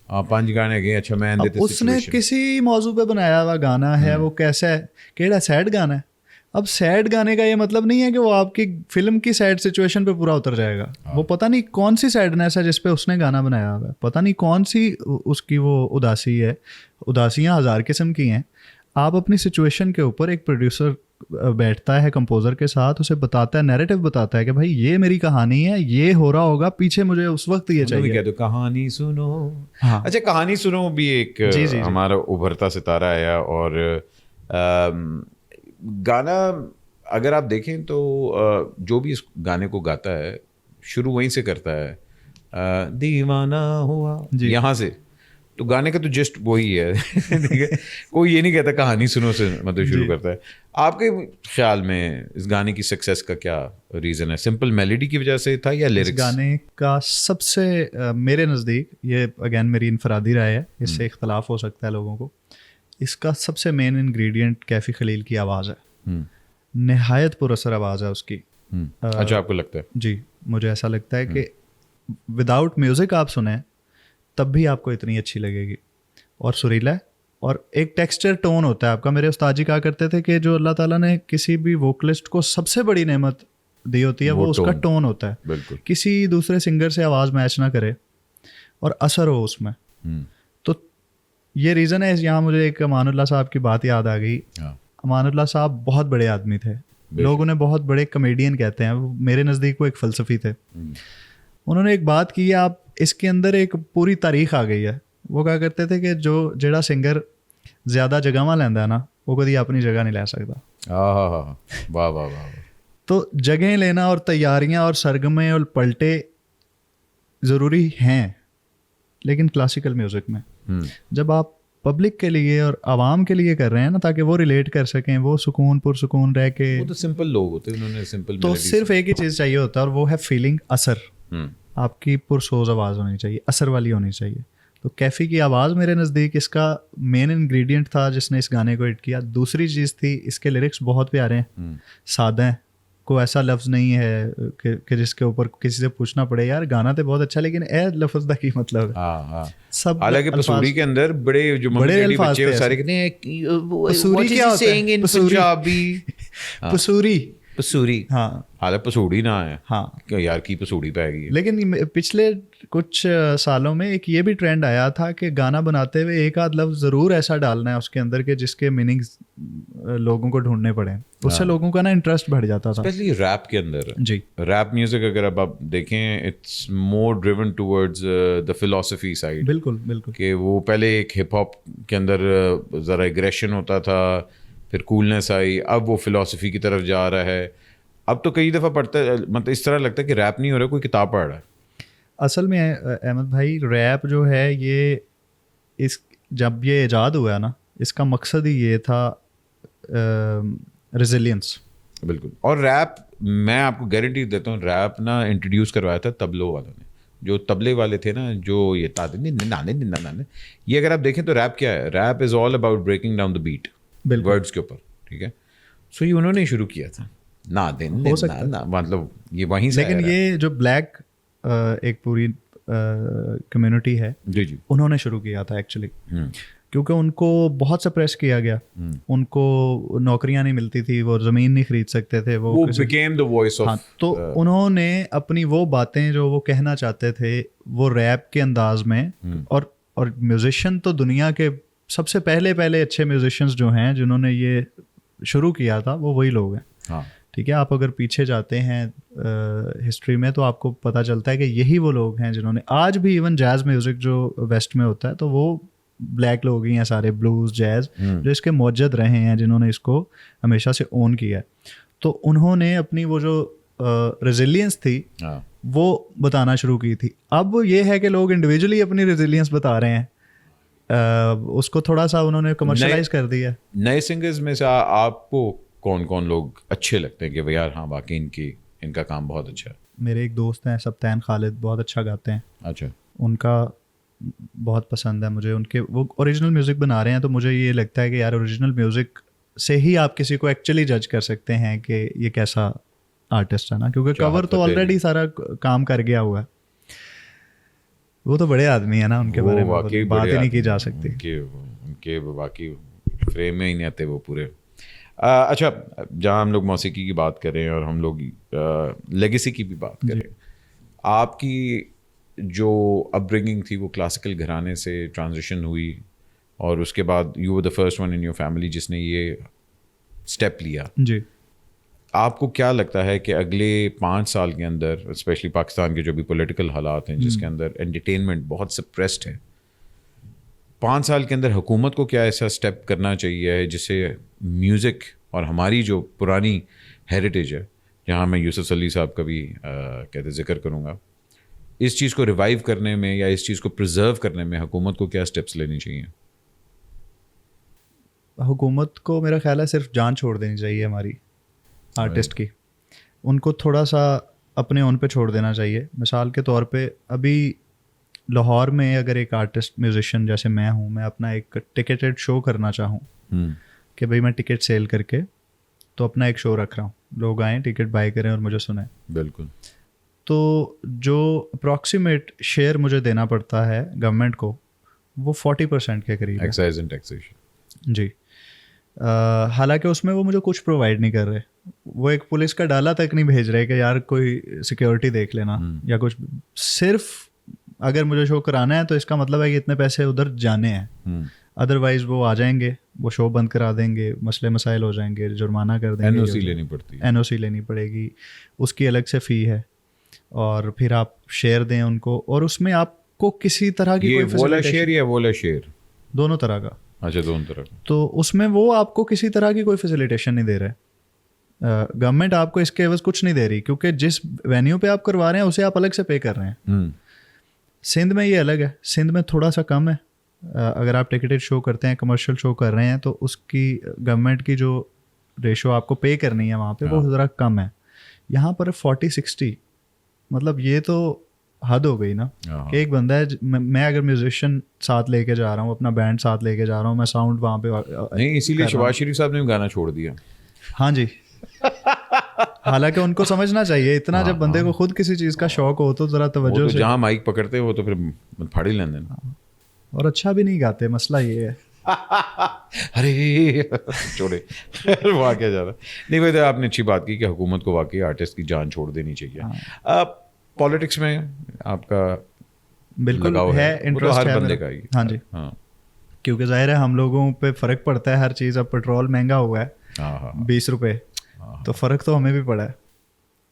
S1: 5 گانے گئے, اچھا میں
S2: اس نے کسی موضوع پہ بنایا ہوا گانا ہے, وہ کیسا ہے, کیڑا سیڈ گانا ہے. اب سیڈ گانے کا یہ مطلب نہیں ہے کہ وہ آپ کی فلم کی سیڈ سچویشن پہ پورا اتر جائے گا. وہ پتہ نہیں کون سی سیڈنیس ہے جس پہ اس نے گانا بنایا ہوا ہے, پتہ نہیں کون سی اس کی وہ اداسی ہے. اداسیاں 1000 قسم کی ہیں. آپ اپنی سچویشن کے اوپر, ایک پروڈیوسر بیٹھتا ہے کمپوزر کے ساتھ, اسے بتاتا ہے, نیریٹو بتاتا ہے کہ بھائی یہ میری کہانی ہے, یہ ہو رہا ہوگا پیچھے, مجھے اس وقت یہ چاہیے.
S1: کہانی سنو. اچھا کہانی سنو بھی ایک ہمارا ابھرتا ستارہ ہے, اور گانا اگر آپ دیکھیں تو جو بھی اس گانے کو گاتا ہے شروع وہیں سے کرتا ہے دیوانہ ہوا یہاں سے, تو گانے کا تو جسٹ وہی ہے. ٹھیک ہے, کوئی یہ نہیں کہتا کہانی سنو سے مطلب شروع کرتا ہے. آپ کے خیال میں اس گانے کی سکسیس کا کیا ریزن ہے؟ سمپل میلوڈی کی وجہ سے تھا یا لیرکس؟
S2: اس گانے کا سب سے میرے نزدیک, یہ اگین میری انفرادی رائے ہے, اس سے اختلاف ہو سکتا ہے لوگوں کو, اس کا سب سے مین انگریڈینٹ کیفی خلیل کی آواز ہے. نہایت پر اثر آواز ہے اس کی.
S1: اچھا, آپ کو لگتا ہے؟
S2: جی, مجھے ایسا لگتا ہے کہ وداؤٹ میوزک آپ سنیں تب بھی آپ کو اتنی اچھی لگے گی, اور سریلا ہے, اور ایک ٹیکسچر ٹون ہوتا ہے آپ کا. میرے استاد جی کہا کرتے تھے کہ جو اللہ تعالیٰ نے کسی بھی ووکلسٹ کو سب سے بڑی نعمت دی ہوتی ہے وہ اس کا ٹون ہوتا ہے.
S1: بالکل,
S2: کسی دوسرے سنگر سے آواز میچ نہ کرے اور اثر ہو اس میں. تو یہ ریزن ہے. یہاں مجھے ایک امان اللہ صاحب کی بات یاد آ گئی. امان اللہ صاحب بہت بڑے آدمی تھے, لوگ انہیں بہت بڑے کمیڈین کہتے ہیں, میرے نزدیک وہ ایک فلسفی تھے. انہوں نے ایک بات کی, آپ اس کے اندر ایک پوری تاریخ آ گئی ہے. وہ کہا کرتے تھے کہ جیڑا سنگر زیادہ جگہاں لینا ہے نا وہ کبھی اپنی جگہ نہیں لے سکتا.
S1: واہ واہ واہ.
S2: تو جگہیں لینا اور تیاریاں اور سرگمے اور پلٹے ضروری ہیں, لیکن کلاسیکل میوزک میں جب آپ پبلک کے لیے اور عوام کے لیے کر رہے ہیں نا, تاکہ وہ ریلیٹ کر سکیں, وہ سکون پرسکون رہ کے,
S1: وہ تو سمپل لوگ ہوتے ہیں, انہوں نے سمپل,
S2: تو صرف ایک ہی چیز چاہیے ہوتا ہے اور وہ ہے فیلنگ, اثر. آپ کی پرسوز آواز ہونی چاہیے, اثر والی ہونی چاہیے. تو کیفی کی آواز میرے نزدیک اس کا مین انگریڈینٹ تھا جس نے اس گانے کو ہٹ کیا. دوسری چیز تھی, اس کے لیرکس بہت پیارے ہیں, سادہ ہیں, کوئی ایسا لفظ نہیں ہے کہ جس کے اوپر کسی سے پوچھنا پڑے یار گانا تو بہت اچھا لیکن اے لفظ کا کی مطلب ہے. سب
S1: حالانکہ پسوری کے اندر بڑے
S2: الفاظ
S1: بچے سارے کہتے ہیں
S2: پسوری کیا ہوتا ہے, پسوری
S1: پسوری,
S2: ہاں
S1: حالانکہ پسوڑی نہ ہے,
S2: ہاں
S1: یار کی پسوڑی پہ گئی.
S2: لیکن پچھلے کچھ سالوں میں ایک یہ بھی ٹرینڈ آیا تھا کہ گانا بناتے ہوئے ایک آدھ لفظ ضرور ایسا ڈالنا ہے اس کے اندر کہ جس کے میننگز لوگوں کو ڈھونڈنے پڑے. اس سے لوگوں کا نا انٹرسٹ بڑھ جاتا تھا,
S1: اسپیشلی ریپ کے اندر.
S2: جی,
S1: ریپ میوزک اگر اب آپ دیکھیں it's more driven towards the philosophy side.
S2: بالکل بالکل,
S1: کہ وہ پہلے ایک ہپ ہاپ کے اندر ذرا ایگریشن ہوتا تھا, پھر کولنس آئی, اب وہ فلاسفی کی طرف جا رہا ہے. اب تو کئی دفعہ پڑھتا ہے, مطلب اس طرح لگتا ہے کہ ریپ نہیں ہو رہا, کوئی کتاب پڑھ رہا ہے.
S2: اصل میں احمد بھائی ریپ جو ہے یہ اس جب یہ ایجاد ہوا ہے نا, اس کا مقصد ہی یہ تھا ریزیلینس. بالکل.
S1: اور ریپ میں آپ کو گارنٹی دیتا ہوں, ریپ نا انٹروڈیوس کروایا تھا تبلوں والوں نے, جو تبلے والے تھے نا, جو یہ نانے, یہ اگر آپ دیکھیں تو ریپ کیا ہے, rap is all about breaking down the beat words کے اوپر. ٹھیک ہے, سو یہ انہوں نے شروع کیا تھا.
S2: ہو سکتا ہے
S1: مطلب یہ وہیں سے,
S2: لیکن یہ جو بلیک ایک پوری کمیونٹی ہے,
S1: جی جی,
S2: انہوں نے شروع کیا تھا ایکچولی, کیونکہ ان کو بہت سپریس کیا گیا, ان کو نوکریاں نہیں ملتی تھی, وہ زمین نہیں خرید سکتے تھے, وہ
S1: became the voice of.
S2: تو انہوں نے اپنی وہ باتیں جو وہ کہنا چاہتے تھے وہ ریپ کے انداز میں, اور میوزیشین تو دنیا کے سب سے پہلے اچھے میوزیشینس جو ہیں جنہوں نے یہ شروع کیا تھا وہ وہی لوگ ہیں. ٹھیک ہے, آپ اگر پیچھے جاتے ہیں ہسٹری میں تو آپ کو پتہ چلتا ہے کہ یہی وہ لوگ ہیں جنہوں نے آج بھی ایون جیز میوزک جو ویسٹ میں ہوتا ہے تو وہ بلیک لوگ ہی ہیں سارے, بلوز جیز جو اس کے موجد رہے ہیں, جنہوں نے اس کو ہمیشہ سے اون کیا ہے. تو انہوں نے اپنی وہ جو ریزیلینس تھی وہ بتانا شروع کی تھی. اب یہ ہے کہ لوگ انڈیویجولی اپنی ریزیلینس بتا رہے ہیں, اس کو تھوڑا سا انہوں نے کمرشلائز کر دیا.
S1: نئے سنگرز میں سے آپ کو کون کون لوگ اچھے لگتے ہیں کہ یار ہاں واقعی ان کا کام بہت اچھا ہے؟
S2: میرے ایک دوست ہیں سبتین خالد, بہت اچھا گاتے ہیں.
S1: اچھا,
S2: ان کا بہت پسند ہے مجھے. ان کے وہ اوریجنل میوزک بنا رہے ہیں تو مجھے یہ لگتا ہے کہ یار اوریجنل میوزک سے ہی آپ کسی کو ایکچولی جج کر سکتے ہیں کہ یہ کیسا آرٹسٹ ہے نا, کیونکہ کور تو آلریڈی سارا کام کر گیا ہوا ہے. وہ تو بڑے آدمی ہیں نا, ان کے بارے میں بات ہی نہیں کی جا سکتی.
S1: ان کے واقعی فریم میں ہی نہیں آتے وہ پورے. اچھا, جہاں ہم لوگ موسیقی کی بات کریں اور ہم لوگ لیگیسی کی بھی بات کریں, آپ کی جو اپ برنگنگ تھی وہ کلاسیکل گھرانے سے ٹرانزیشن ہوئی اور اس کے بعد you were the first one in your family جس نے یہ اسٹیپ لیا.
S2: جی,
S1: آپ کو کیا لگتا ہے کہ اگلے 5 سال کے اندر اسپیشلی پاکستان کے جو بھی پولیٹیکل حالات ہیں جس کے اندر انٹرٹینمنٹ بہت سپریسڈ ہے, 5 سال کے اندر حکومت کو کیا ایسا اسٹیپ کرنا چاہیے جس سے میوزک اور ہماری جو پرانی ہیریٹیج ہے, جہاں میں یوسف علی صاحب کا بھی کہتے ذکر کروں گا, اس چیز کو ریوائیو کرنے میں یا اس چیز کو پرزرو کرنے میں حکومت کو کیا اسٹیپس لینی چاہیے؟
S2: حکومت کو میرا خیال ہے صرف جان چھوڑ دینی چاہیے ہماری آرٹسٹ کی. ان کو تھوڑا سا اپنے اون پہ چھوڑ دینا چاہیے. مثال کے طور پہ ابھی لاہور میں اگر ایک آرٹسٹ میوزیشین جیسے میں ہوں, میں اپنا ایک ٹکٹڈ شو کرنا چاہوں کہ بھائی میں ٹکٹ سیل کر کے تو اپنا ایک شو رکھ رہا ہوں, لوگ آئیں ٹکٹ بائی کریں اور مجھے سنیں.
S1: بالکل.
S2: تو جو اپروکسیمیٹ شیئر مجھے دینا پڑتا ہے گورنمنٹ کو وہ 40% کے قریب ہے.
S1: Excise and taxation.
S2: جی. حالانکہ اس میں وہ مجھے کچھ پرووائڈ نہیں کر رہے. وہ ایک پولیس کا ڈالا تک نہیں بھیج رہے کہ یار کوئی سیکیورٹی دیکھ لینا یا کچھ. صرف اگر مجھے شو کرانا ہے تو اس کا مطلب ہے کہ اتنے پیسے ادھر جانے ہیں, ادروائز وہ آ جائیں گے, وہ شو بند کرا دیں گے, مسئلے مسائل ہو جائیں گے, جرمانہ کر دیں گے,
S1: NOC لینی پڑتی ہے,
S2: NOC لینی پڑے گی, اس کی الگ سے فی ہے, اور پھر آپ شیئر دیں ان کو, اور اس میں آپ کو کسی طرح کی
S1: یہ وولا شیئر یا وولا شیئر
S2: دونوں طرح کا.
S1: اچھا, دونوں طرح.
S2: تو اس میں وہ آپ کو کسی طرح کی کوئی فیسیلیٹیشن نہیں دے رہے. گورنمنٹ آپ کو اس کے عوض کچھ نہیں دے رہی, کیونکہ جس وینیو پہ آپ کروا رہے ہیں اسے آپ الگ سے پے کر رہے ہیں. سندھ میں یہ الگ ہے, سندھ میں تھوڑا سا کم ہے. اگر آپ ٹکٹڈ شو کرتے ہیں, کمرشل شو کر رہے ہیں, تو اس کی گورنمنٹ کی جو ریشو آپ کو پے کرنی ہے وہاں پہ وہ ذرا کم ہے. یہاں پر 40-60, مطلب یہ تو حد ہو گئی نا کہ ایک بندہ ہے, میں اگر میوزیشین ساتھ لے کے جا رہا ہوں, اپنا بینڈ ساتھ لے کے جا رہا ہوں, میں ساؤنڈ وہاں پہ
S1: نہیں, اسی لیے شہباز شریف صاحب نے بھی گانا چھوڑ دیا.
S2: ہاں جی. حالانکہ ان کو سمجھنا چاہیے, اتنا جب بندے کو خود کسی چیز کا شوق ہو تو ذرا توجہ سے.
S1: جہاں مائک پکڑتے وہ تو پھر پھاڑ ہی لیندے,
S2: اور اچھا بھی نہیں گاتے, مسئلہ یہ ہے.
S1: ارے چھوڑے واقعہ جا رہا نہیں. ویسے آپ نے اچھی بات کی کہ حکومت کو واقعی آرٹسٹ کی جان چھوڑ دینی چاہیے. پالیٹکس میں آپ کا
S2: بالکل ہے انٹرسٹ ہے
S1: بندے کا ہی.
S2: ہاں جی, کیونکہ ظاہر ہے ہم لوگوں پہ فرق پڑتا ہے ہر چیز. اب پیٹرول مہنگا ہوا ہے 20 روپے, تو فرق تو ہمیں بھی پڑا ہے.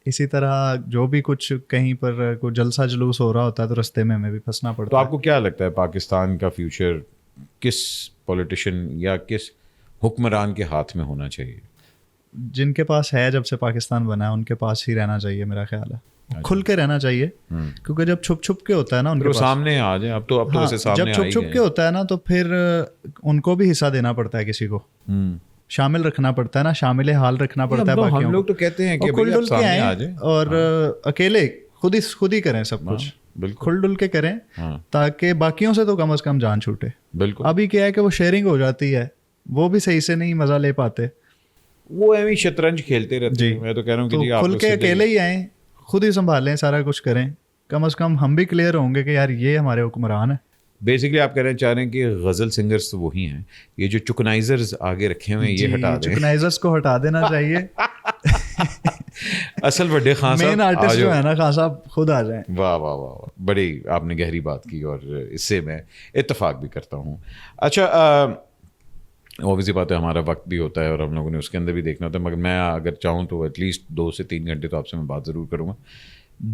S2: اسی طرح جو بھی کچھ کہیں پر کوئی جلسہ جلوس ہو رہا ہوتا ہے تو رستے میں ہمیں بھی پھنسنا پڑتا ہے.
S1: تو آپ کو کیا لگتا ہے پاکستان کا فیوچر کس پولیٹیشین یا کس حکمران کے ہاتھ میں ہونا چاہیے؟
S2: جن کے پاس ہے جب سے پاکستان بنا ہے ان کے پاس ہی رہنا چاہیے میرا خیال ہے. کھل کے رہنا چاہیے, کیونکہ جب چھپ چھپ کے ہوتا ہے نا ان کے
S1: سامنے آ جائیں. اب تو
S2: جب چھپ چھپ کے ہوتا ہے نا تو پھر ان کو بھی حصہ دینا پڑتا ہے, کسی کو شامل رکھنا پڑتا ہے نا, شامل حال رکھنا پڑتا ہے.
S1: ہم لوگ تو کہتے ہیں کہ
S2: کھل ڈل کے آئیں اور اکیلے خود ہی کریں سب کچھ, کھل ڈل کے کریں تاکہ باقیوں سے تو کم از کم جان چھوٹے.
S1: بالکل.
S2: ابھی کیا ہے کہ وہ شیئرنگ ہو جاتی ہے, وہ بھی صحیح سے نہیں مزہ لے پاتے,
S1: وہ ایویں شطرنج کھیلتے رہتے ہیں. میں تو کہہ رہا ہوں کہ
S2: کھل کے اکیلے ہی آئیں, خود ہی سنبھالیں, سارا کچھ کریں. کم از کم ہم بھی کلیئر ہوں گے کہ یار یہ ہمارے حکمران ہے.
S1: بیسکلی آپ کہنا چاہ رہے ہیں کہ غزل سنگرز تو وہی ہیں, یہ جو چکنائزرز آگے رکھے ہوئے ہیں یہ ہٹا دیں.
S2: چکنائزرز کو ہٹا دینا چاہیے.
S1: اصل بڑے خان صاحب,
S2: مین آرٹسٹ جو ہے نا خان صاحب, خود آ جائیں.
S1: واہ واہ واہ, بڑی آپ نے گہری بات کی اور اس سے میں اتفاق بھی کرتا ہوں. اچھا, اوبیسلی بات ہے ہمارا وقت بھی ہوتا ہے اور ہم لوگوں نے اس کے اندر بھی دیکھنا ہوتا ہے, مگر میں اگر چاہوں تو ایٹ لیسٹ 2 سے 3 گھنٹے تو آپ سے میں بات ضرور کروں گا.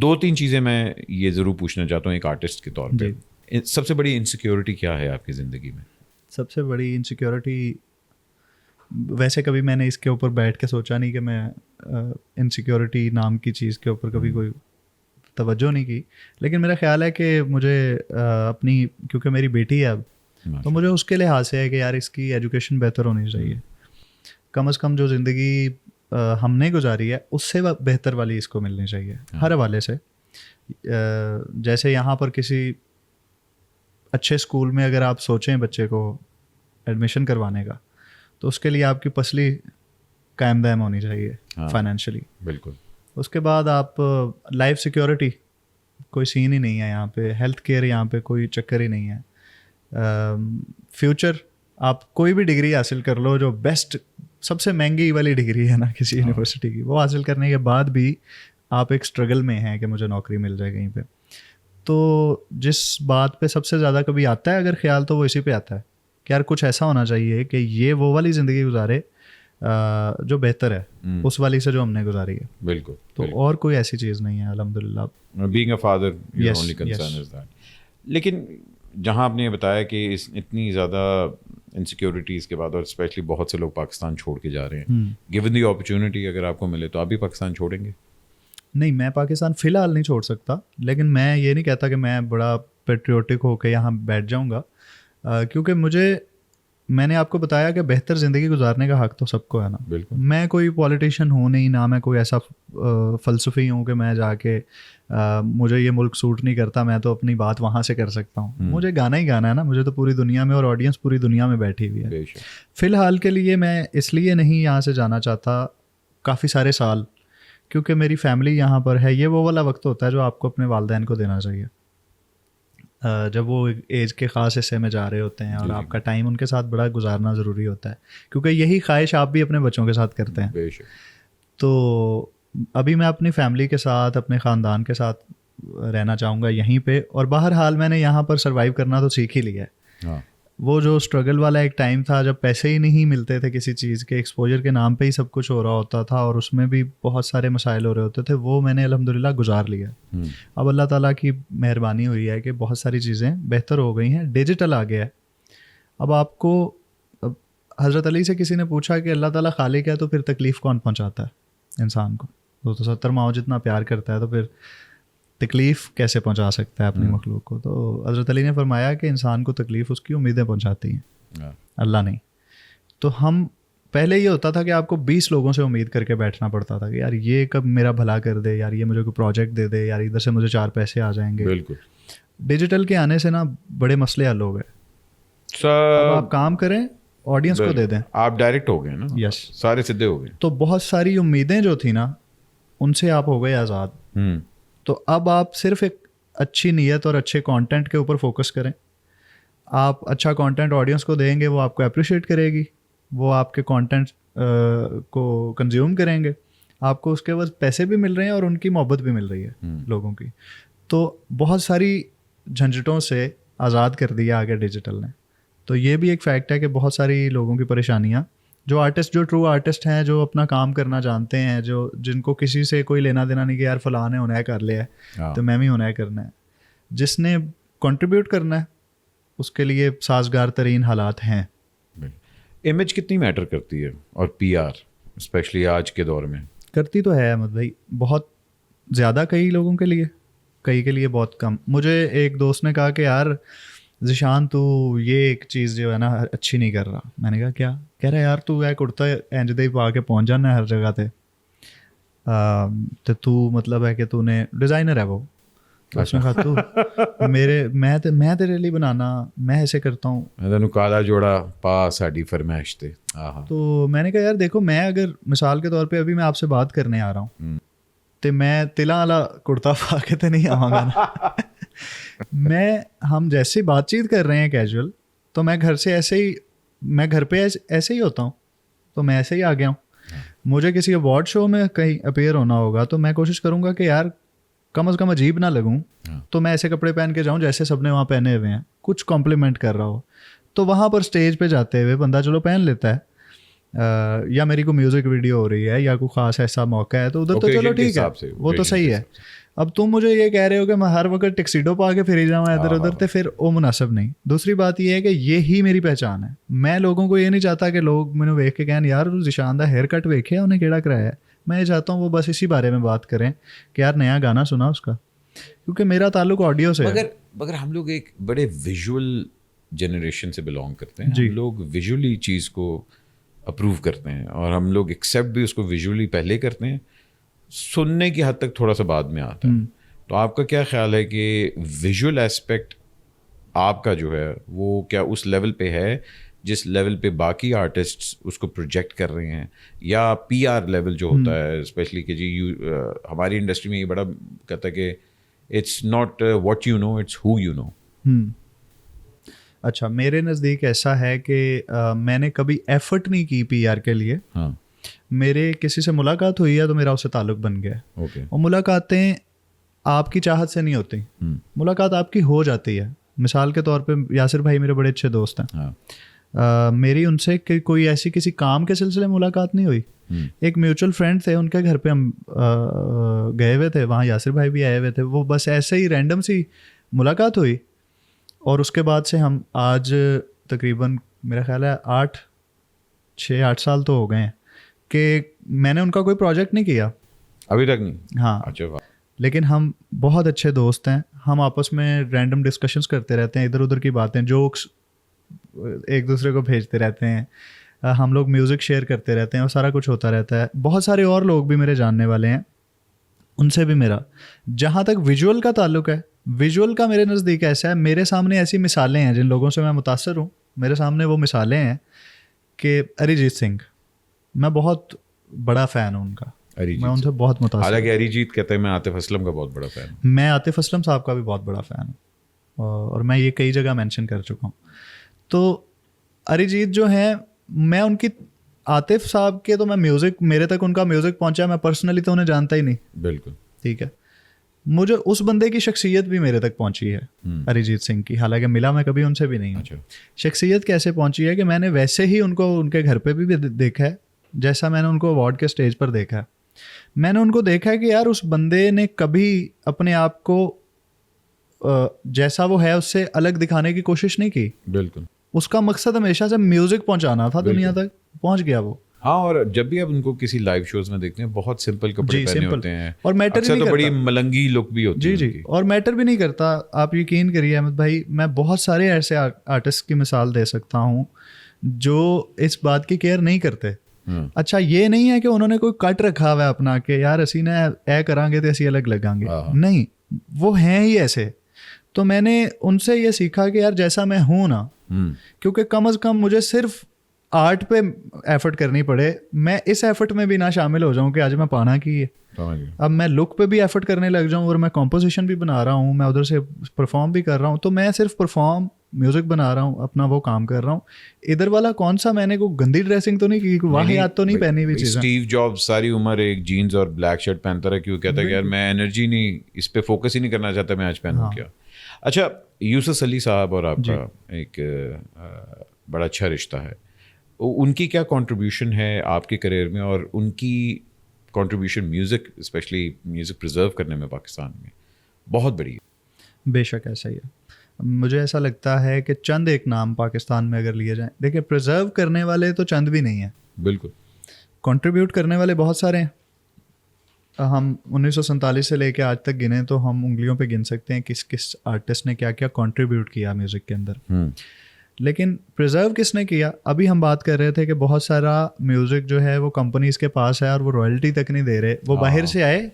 S1: 2-3 چیزیں میں یہ ضرور پوچھنا چاہتا ہوں ایک آرٹسٹ کے طور پہ. سب سے بڑی انسیکیورٹی کیا ہے آپ کی زندگی میں؟
S2: سب سے بڑی انسیکیورٹی, ویسے کبھی میں نے اس کے اوپر بیٹھ کے سوچا نہیں کہ میں انسیکیورٹی نام کی چیز کے اوپر کبھی کوئی توجہ نہیں کی, لیکن میرا خیال ہے کہ مجھے اپنی, کیونکہ میری بیٹی ہے اب, تو مجھے اس کے لحاظ سے ہے کہ یار اس کی ایجوکیشن بہتر ہونی چاہیے. کم از کم جو زندگی ہم نے گزاری ہے اس سے بہتر والی اس کو ملنی چاہیے ہر حوالے سے. جیسے یہاں پر کسی اچھے اسکول میں اگر آپ سوچیں بچے کو ایڈمیشن کروانے کا, تو اس کے لیے آپ کی پسلی قائم دائم ہونی چاہیے فائنینشلی.
S1: بالکل.
S2: اس کے بعد آپ لائف سیکیورٹی کوئی سین ہی نہیں ہے یہاں پہ, ہیلتھ کیئر یہاں پہ کوئی چکر ہی نہیں ہے. فیوچر آپ کوئی بھی ڈگری حاصل کر لو, جو بیسٹ سب سے مہنگی والی ڈگری ہے نا کسی یونیورسٹی کی, وہ حاصل کرنے کے بعد بھی آپ ایک اسٹرگل میں ہیں کہ مجھے نوکری مل جائے کہیں پہ. تو جس بات پہ سب سے زیادہ کبھی آتا ہے اگر خیال, تو وہ اسی پہ آتا ہے کہ یار کچھ ایسا ہونا چاہیے کہ یہ وہ والی زندگی گزارے جو بہتر ہے اس والی سے جو ہم نے گزاری ہے.
S1: بالکل.
S2: تو اور کوئی ایسی چیز نہیں ہے الحمدللہ.
S1: Being a father your only concern is that. لیکن جہاں آپ نے یہ بتایا کہ اتنی زیادہ انسیکیورٹیز کے بعد, اور اسپیشلی بہت سے لوگ پاکستان چھوڑ کے جا رہے ہیں, گیون دی اپرچونٹی اگر آپ کو ملے تو آپ بھی پاکستان چھوڑیں گے؟
S2: نہیں, میں پاکستان فی الحال نہیں چھوڑ سکتا, لیکن میں یہ نہیں کہتا کہ میں بڑا پیٹریوٹک ہو کے یہاں بیٹھ جاؤں گا, کیونکہ میں نے آپ کو بتایا کہ بہتر زندگی گزارنے کا حق تو سب کو ہے نا.
S1: بالکل.
S2: میں کوئی پولیٹیشین ہوں نہیں, نہ میں کوئی ایسا فلسفی ہوں کہ میں جا کے مجھے یہ ملک سوٹ نہیں کرتا, میں تو اپنی بات وہاں سے کر سکتا ہوں. مجھے گانا ہی گانا ہے نا, مجھے تو پوری دنیا میں, اور آڈینس پوری دنیا میں بیٹھی ہوئی ہے. فی الحال کے لیے میں اس لیے نہیں یہاں سے جانا چاہتا کافی سارے سال, کیونکہ میری فیملی یہاں پر ہے. یہ وہ والا وقت ہوتا ہے جو آپ کو اپنے والدین کو دینا چاہیے جب وہ ایج کے خاص حصے میں جا رہے ہوتے ہیں, اور آپ کا ٹائم ان کے ساتھ بڑا گزارنا ضروری ہوتا ہے, کیونکہ یہی خواہش آپ بھی اپنے بچوں کے ساتھ کرتے ہیں. تو ابھی میں اپنی فیملی کے ساتھ, اپنے خاندان کے ساتھ رہنا چاہوں گا یہیں پہ, اور بہرحال میں نے یہاں پر سروائیو کرنا تو سیکھ ہی لیا ہے. وہ جو اسٹرگل والا ایک ٹائم تھا جب پیسے ہی نہیں ملتے تھے کسی چیز کے, ایکسپوجر کے نام پہ ہی سب کچھ ہو رہا ہوتا تھا, اور اس میں بھی بہت سارے مسائل ہو رہے ہوتے تھے, وہ میں نے الحمدللہ گزار لیا. اب اللہ تعالیٰ کی مہربانی ہوئی ہے کہ بہت ساری چیزیں بہتر ہو گئی ہیں, ڈیجیٹل آ گیا ہے. اب آپ کو حضرت علی سے کسی نے پوچھا کہ اللہ تعالیٰ خالق ہے تو پھر تکلیف کون پہنچاتا ہے انسان کو؟ وہ تو 70 ماؤں جتنا پیار کرتا ہے, تو پھر تکلیف کیسے پہنچا سکتا ہے اپنی مخلوق کو؟ تو حضرت علی نے فرمایا کہ انسان کو تکلیف اس کی امیدیں پہنچاتی ہیں, اللہ نہیں. تو ہم پہلے یہ ہوتا تھا کہ آپ کو 20 لوگوں سے امید کر کے بیٹھنا پڑتا تھا کہ یار یہ کب میرا بھلا کر دے, یار یہ مجھے کوئی پروجیکٹ دے دے, یار ادھر سے مجھے 4 پیسے آ جائیں گے.
S1: بالکل.
S2: ڈیجیٹل کے آنے سے نا بڑے مسئلے حل ہو گئے. اب آپ کام کریں, آڈینس کو دے دیں,
S1: آپ ڈائریکٹ ہو گئے نا.
S2: یس,
S1: سارے سیدھے ہو گئے.
S2: تو بہت ساری امیدیں جو تھیں نا ان سے آپ ہو گئے آزاد. تو اب آپ صرف ایک اچھی نیت اور اچھے کانٹینٹ کے اوپر فوکس کریں. آپ اچھا کانٹینٹ آڈینس کو دیں گے, وہ آپ کو اپریشیٹ کرے گی, وہ آپ کے کانٹینٹ کو کنزیوم کریں گے, آپ کو اس کے بعد پیسے بھی مل رہے ہیں اور ان کی محبت بھی مل رہی ہے لوگوں کی. تو بہت ساری جھنجھٹوں سے آزاد کر دیا آگے ڈیجیٹل نے. تو یہ بھی ایک فیکٹ ہے کہ بہت ساری لوگوں کی پریشانیاں, جو آرٹسٹ, جو ٹرو آرٹسٹ ہیں, جو اپنا کام کرنا جانتے ہیں, جن کو کسی سے کوئی لینا دینا نہیں کہ یار فلاں نے ہونا ہے کر لیا ہے تو میں بھی ہونا ہے کرنا ہے, جس نے کنٹریبیوٹ کرنا ہے اس کے لیے سازگار ترین حالات ہیں.
S1: امیج کتنی میٹر کرتی ہے, اور پی آر اسپیشلی آج کے دور میں؟
S2: کرتی تو ہے احمد بھائی, بہت زیادہ کئی لوگوں کے لیے, کئی کے لیے بہت کم. مجھے ایک دوست نے کہا کہ یار ذیشان تو یہ ایک چیز جو ہے نا اچھی نہیں کر رہا. میں نے کہا کیا؟ کہہ رہا یار تو کرتا انج دے پا کے پہنچ جانا ہے ہر جگہ تے تو مطلب ہے کہ تو نے ڈیزائنر ہے وہ. اس نے کہا تو میں تیرے لیے بنانا, میں ایسے کرتا ہوں,
S1: میں کالا جوڑا پا ساڈی فرمائش تے.
S2: تو میں نے کہا یار دیکھو, میں اگر مثال کے طور پہ ابھی میں آپ سے بات کرنے آ رہا ہوں تو میں تلا والا کرتا پا کے تو نہیں آواں گا نا. ہم جیسے بات چیت کر رہے ہیں کیجول, تو میں گھر سے ایسے ہی, میں گھر پہ ایسے ہی ہوتا ہوں, تو میں ایسے ہی آ گیا ہوں. مجھے کسی ایوارڈ شو میں کہیں اپیئر ہونا ہوگا تو میں کوشش کروں گا کہ یار کم از کم عجیب نہ لگوں, تو میں ایسے کپڑے پہن کے جاؤں جیسے سب نے وہاں پہنے ہوئے ہیں, کچھ کمپلیمنٹ کر رہا ہو. تو وہاں پر اسٹیج پہ جاتے ہوئے بندہ چلو پہن لیتا ہے, یا میری کوئی میوزک ویڈیو ہو رہی ہے یا کوئی خاص ایسا موقع ہے تو ادھر تو چلو ٹھیک ہے, وہ تو صحیح ہے. اب تم مجھے یہ کہہ رہے ہو کہ میں ہر وقت ٹکسیڈو پا کے پھر جاؤں ادھر ادھر, تو پھر وہ مناسب نہیں. دوسری بات یہ ہے کہ یہی میری پہچان ہے. میں لوگوں کو یہ نہیں چاہتا کہ لوگ مجھے ویکھ کے کہیں یار ذیشان دا ہیئر کٹ ویکھے انہیں کیڑا کرایا ہے. میں یہ چاہتا ہوں وہ بس اسی بارے میں بات کریں کہ یار نیا گانا سنا اس کا, کیونکہ میرا تعلق آڈیو سے ہے.
S1: مگر ہم لوگ ایک بڑے ویژول جنریشن سے بلانگ کرتے ہیں. ہم لوگ ویژولی چیز کو اپروو کرتے ہیں, اور ہم لوگ ایکسیپٹ بھی اس کو ویژولی پہلے کرتے ہیں, سننے کی حد تک تھوڑا سا بعد میں آتا ہے. تو آپ کا کیا خیال ہے کہ ویژول ایسپیکٹ آپ کا جو ہے وہ کیا اس لیول پہ ہے جس لیول پہ باقی آرٹسٹس اس کو پروجیکٹ کر رہے ہیں, یا پی آر لیول جو ہوتا ہے اسپیشلی کہ جی ہماری انڈسٹری میں یہ بڑا کہتا ہے کہ it's not what you know, it's how you know.
S2: اچھا, میرے نزدیک ایسا ہے کہ میں نے کبھی ایفرٹ نہیں کی پی آر کے لیے. میرے کسی سے ملاقات ہوئی ہے تو میرا اس سے تعلق بن گیا. اور ملاقاتیں آپ کی چاہت سے نہیں ہوتی, ملاقات آپ کی ہو جاتی ہے. مثال کے طور پہ یاسر بھائی میرے بڑے اچھے دوست ہیں, میری ان سے کوئی ایسی کسی کام کے سلسلے میں ملاقات نہیں ہوئی. ایک میوچل فرینڈ تھے, ان کے گھر پہ ہم گئے ہوئے تھے, وہاں یاسر بھائی بھی آئے ہوئے تھے, وہ بس ایسے ہی رینڈم سی ملاقات ہوئی, اور اس کے بعد سے ہم آج تقریباً میرا خیال ہے 6-8 سال تو ہو گئے ہیں کہ میں نے ان کا کوئی پروجیکٹ نہیں کیا
S1: ابھی تک نہیں.
S2: ہاں
S1: اچھا.
S2: لیکن ہم بہت اچھے دوست ہیں. ہم آپس میں رینڈم ڈسکشنز کرتے رہتے ہیں, ادھر ادھر کی باتیں, جوکس ایک دوسرے کو بھیجتے رہتے ہیں, ہم لوگ میوزک شیئر کرتے رہتے ہیں اور سارا کچھ ہوتا رہتا ہے. بہت سارے اور لوگ بھی میرے جاننے والے ہیں, ان سے بھی میرا. جہاں تک ویژول کا تعلق ہے, ویژول کا میرے نزدیک ایسا ہے, میرے سامنے ایسی مثالیں ہیں جن لوگوں سے میں متاثر ہوں, میرے سامنے وہ مثالیں ہیں کہ اریجیت سنگھ, میں بہت بڑا فین ہوں ان کا, میں ان سے بہت متاثر.
S1: حالانکہ اریجیت کہتے ہیں میں عاطف اسلم کا بہت بڑا فین ہوں.
S2: میں عاطف اسلم صاحب کا بھی بہت بڑا فین ہوں, اور میں یہ کئی جگہ مینشن کر چکا ہوں. تو اریجیت جو ہیں, میں ان کی, عاطف صاحب کے تو میں میوزک, میرے تک ان کا میوزک پہنچا, میں پرسنلی تو انہیں جانتا ہی نہیں.
S1: بالکل
S2: ٹھیک ہے. مجھے اس بندے کی شخصیت بھی میرے تک پہنچی ہے, اریجیت سنگھ کی, حالانکہ ملا میں کبھی ان سے بھی نہیں ہوں. شخصیت کیسے پہنچی ہے کہ میں نے ویسے ہی ان کو ان کے گھر پہ بھی دیکھا ہے جیسا میں نے ان کو ایوارڈ کے اسٹیج پر دیکھا ہے. میں نے ان کو دیکھا ہے کہ یار اس بندے نے کبھی اپنے آپ کو جیسا وہ ہے اس سے الگ دکھانے کی کوشش نہیں کی.
S1: بالکل.
S2: اس کا مقصد ہمیشہ سے میوزک پہنچانا تھا, دنیا تک پہنچ گیا وہ.
S1: ہاں, اور جب بھی آپ ان کو کسی لائیو شوز میں دیکھتے ہیں بہت سمپل کپڑے پہنے ہوتے ہیں,
S2: اور میٹر بھی نہیں کرتا,
S1: بڑی ملنگی لک بھی ہوتی ہے.
S2: جی, اور میٹر بھی نہیں کرتا. آپ یقین کریے احمد بھائی, میں بہت سارے ایسے آرٹسٹ کی مثال دے سکتا ہوں جو اس بات کی کیئر نہیں کرتے. اچھا, یہ نہیں ہے کہ انہوں نے کوئی کٹ رکھا ہوا ہے اپنا کہ یار اسی نے اے کریں گے تو اسی الگ لگیں گے, نہیں, وہ ہیں ہی ایسے. تو میں نے ان سے یہ سیکھا کہ یار جیسا میں ہوں نا, کیونکہ کم از کم مجھے صرف آرٹ پہ ایفرٹ کرنی پڑے, میں اس ایفرٹ میں بھی نہ شامل ہو جاؤں کہ آج میں پانا کی ہے. اب میں لک پہ بھی ایفرٹ کرنے لگ جاؤں, اور میں کمپوزیشن بھی بنا رہا ہوں, میں ادھر سے پرفارم بھی کر رہا ہوں, تو میں صرف پرفارم میوزک بنا رہا ہوں, اپنا وہ کام کر رہا ہوں. ادھر والا کون سا, میں نے کوئی گندی ڈریسنگ تو نہیں کی, واحد تو نہیں پہنی ہوئی چیزیں.
S1: اسٹیو جابز ساری عمر ایک جینز اور بلیک شرٹ پہنتا رہا, کیوں کہتا ہے کہ یار میں انرجی نہیں, اس پہ فوکس ہی نہیں کرنا چاہتا, میں آج پہنوں کیا. اچھا, یوسف علی صاحب اور آپ کا ایک بڑا اچھا رشتہ ہے, ان کی کیا کنٹریبیوشن ہے آپ کے کریئر میں, اور ان کی contribution music specially music preserve کرنے میں پاکستان میں بہت بڑی ہے؟
S2: بے شک ایسا ہی ہے. مجھے ایسا لگتا ہے کہ چند ایک نام پاکستان میں اگر لیے جائیں, دیکھیں پرزرو کرنے والے تو چند بھی نہیں ہیں,
S1: بالکل,
S2: کنٹریبیوٹ کرنے والے بہت سارے ہیں. ہم 1947 سے لے کے آج تک گنے تو ہم انگلیوں پہ گن سکتے ہیں کس کس آرٹسٹ نے کیا کیا کنٹریبیوٹ کیا میوزک کے اندر. لیکن پرزرو کس نے کیا, ابھی ہم بات کر رہے تھے کہ بہت سارا میوزک جو ہے وہ کمپنیز کے پاس ہے اور وہ رائلٹی تک نہیں دے رہے. وہ باہر سے آئے,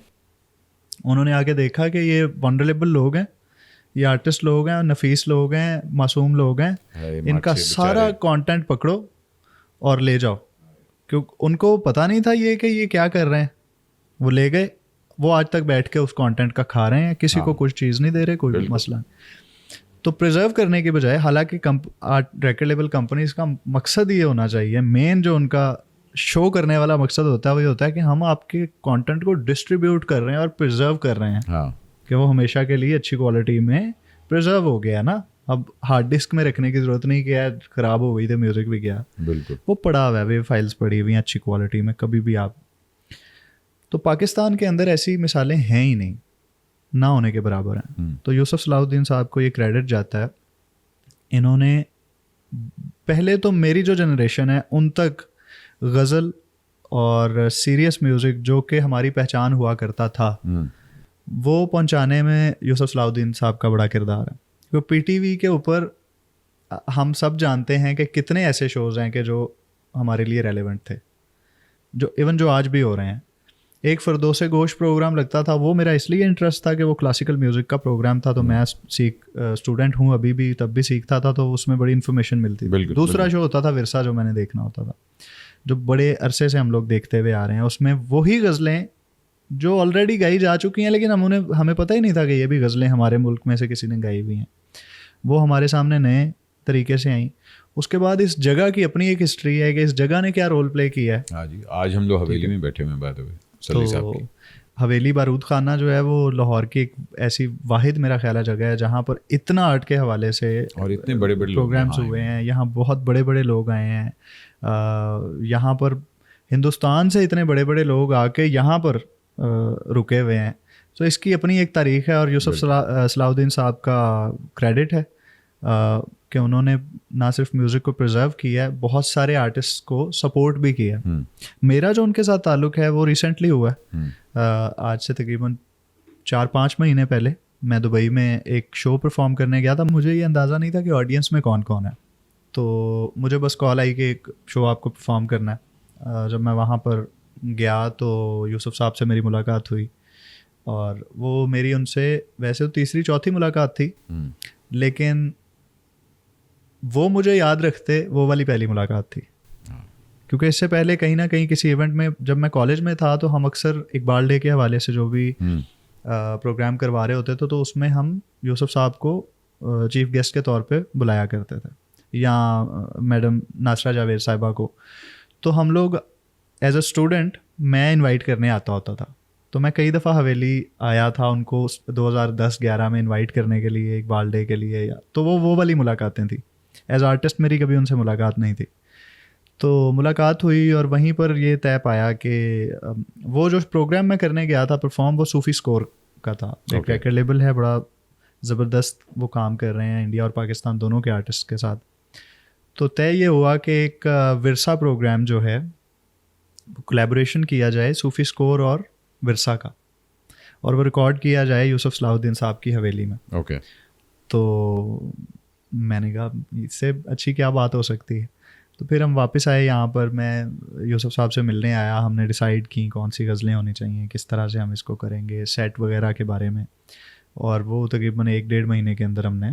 S2: انہوں نے آ کے دیکھا کہ یہ ونڈرلیبل لوگ ہیں, یہ آرٹسٹ لوگ ہیں, نفیس لوگ ہیں, معصوم لوگ ہیں, ان کا سارا کانٹینٹ پکڑو اور لے جاؤ. کیونکہ ان کو پتہ نہیں تھا یہ کہ یہ کیا کر رہے ہیں, وہ لے گئے, وہ آج تک بیٹھ کے اس کانٹینٹ کا کھا رہے ہیں, کسی کو کچھ چیز نہیں دے رہے, کوئی مسئلہ نہیں. تو پرزرو کرنے کے بجائے, حالانکہ ریکارڈ لیبل کمپنیز کا مقصد یہ ہونا چاہیے, مین جو ان کا شو کرنے والا مقصد ہوتا ہے وہ یہ ہوتا ہے کہ ہم آپ کے کانٹینٹ کو ڈسٹریبیوٹ کر رہے ہیں اور پرزرو کر رہے ہیں, کہ وہ ہمیشہ کے لیے اچھی کوالٹی میں پرزرو ہو گیا نا. اب ہارڈ ڈسک میں رکھنے کی ضرورت نہیں, کہ خراب ہو گئی تو میوزک بھی گیا,
S1: بالکل
S2: وہ پڑا ہوا ہے, ویو فائلس پڑی ہوئی ہیں اچھی کوالٹی میں, کبھی بھی آپ. تو پاکستان کے اندر ایسی مثالیں ہیں ہی نہیں, نہ ہونے کے برابر ہیں. تو یوسف صلاح الدین صاحب کو یہ کریڈٹ جاتا ہے, انہوں نے پہلے تو میری جو جنریشن ہے ان تک غزل اور سیریس میوزک جو کہ ہماری پہچان ہوا کرتا تھا وہ پہنچانے میں یوسف صلاح الدین صاحب کا بڑا کردار ہے. کیونکہ پی ٹی وی کے اوپر ہم سب جانتے ہیں کہ کتنے ایسے شوز ہیں کہ جو ہمارے لیے ریلیونٹ تھے, جو ایون جو آج بھی ہو رہے ہیں. ایک فردوس گوش پروگرام لگتا تھا, وہ میرا اس لیے انٹرسٹ تھا کہ وہ کلاسیکل میوزک کا پروگرام تھا, تو میں اسٹوڈنٹ ہوں ابھی بھی, تب بھی سیکھتا تھا, تو اس میں بڑی انفارمیشن ملتی تھی. دوسرا شو ہوتا تھا ورثہ, جو میں نے دیکھنا ہوتا تھا, جو بڑے عرصے سے ہم لوگ دیکھتے ہوئے آ رہے ہیں. اس میں وہی غزلیں جو آلریڈی گائی جا چکی ہیں, لیکن ہمیں پتہ ہی نہیں تھا کہ یہ بھی غزلیں ہمارے ملک میں سے کسی نے گائی ہوئی ہیں, وہ ہمارے سامنے نئے طریقے سے آئیں. اس کے بعد اس جگہ کی اپنی ایک ہسٹری ہے کہ اس جگہ نے کیا رول پلے کیا ہے.
S1: ہاں جی, آج ہم لوگ حویلی میں بیٹھے ہوئے بات ہوئے.
S2: تو حویلی بارود خانہ جو ہے وہ لاہور کی ایک ایسی واحد میرا خیال ہے جگہ ہے جہاں پر اتنا آرٹ کے حوالے سے
S1: اور اتنے بڑے بڑے
S2: پروگرامس ہوئے ہیں. یہاں بہت بڑے بڑے لوگ آئے ہیں, یہاں پر ہندوستان سے اتنے بڑے بڑے لوگ آ کے یہاں پر رکے ہوئے ہیں. تو اس کی اپنی ایک تاریخ ہے, اور یوسف صلاح الدین صاحب کا کریڈٹ ہے کہ انہوں نے نہ صرف میوزک کو پرزرو کیا ہے, بہت سارے آرٹسٹ کو سپورٹ بھی کیا ہے. میرا جو ان کے ساتھ تعلق ہے وہ ریسنٹلی ہوا ہے, آج سے تقریباً 4-5 مہینے پہلے میں دبئی میں ایک شو پرفارم کرنے گیا تھا. مجھے یہ اندازہ نہیں تھا کہ آڈینس میں کون کون ہے, تو مجھے بس کال آئی کہ ایک شو آپ کو پرفارم کرنا ہے. جب میں وہاں پر گیا تو یوسف صاحب سے میری ملاقات ہوئی, اور وہ میری ان سے ویسے تو 3-4 ملاقات تھی, لیکن وہ مجھے یاد رکھتے وہ والی پہلی ملاقات تھی. کیونکہ اس سے پہلے کہیں نہ کہیں کسی ایونٹ میں جب میں کالج میں تھا تو ہم اکثر اقبال ڈے کے حوالے سے جو بھی پروگرام کروا رہے ہوتے تھے تو اس میں ہم یوسف صاحب کو چیف گیسٹ کے طور پہ بلایا کرتے تھے, یا میڈم ناصرہ جاوید صاحبہ کو. تو ہم لوگ ایز اے اسٹوڈنٹ میں انوائٹ کرنے آتا ہوتا تھا, تو میں کئی دفعہ حویلی آیا تھا ان کو 2010-11 میں انوائٹ کرنے کے لیے اقبال ڈے کے لیے, تو وہ والی ملاقاتیں تھیں. ایز آرٹسٹ میری کبھی ان سے ملاقات نہیں تھی. تو ملاقات ہوئی اور وہیں پر یہ طے پایا کہ وہ جو پروگرام میں کرنے گیا تھا پرفارم, وہ صوفی اسکور کا تھا. ایک ریکارڈ لیبل ہے, بڑا زبردست وہ کام کر رہے ہیں انڈیا اور پاکستان دونوں کے آرٹسٹ کے ساتھ. تو طے یہ ہوا کہ ایک ورثہ پروگرام جو ہے کولیبوریشن کیا جائے صوفی اسکور اور ورثہ کا, اور وہ ریکارڈ کیا جائے یوسف صلاح الدین صاحب کی حویلی میں.
S1: اوکے.
S2: تو میں نے کہا اس سے اچھی کیا بات ہو سکتی ہے. تو پھر ہم واپس آئے یہاں پر, میں یوسف صاحب سے ملنے آیا, ہم نے ڈیسائیڈ کی کون سی غزلیں ہونی چاہیے, کس طرح سے ہم اس کو کریں گے, سیٹ وغیرہ کے بارے میں. اور وہ تقریباً 1-1.5 مہینے کے اندر ہم نے,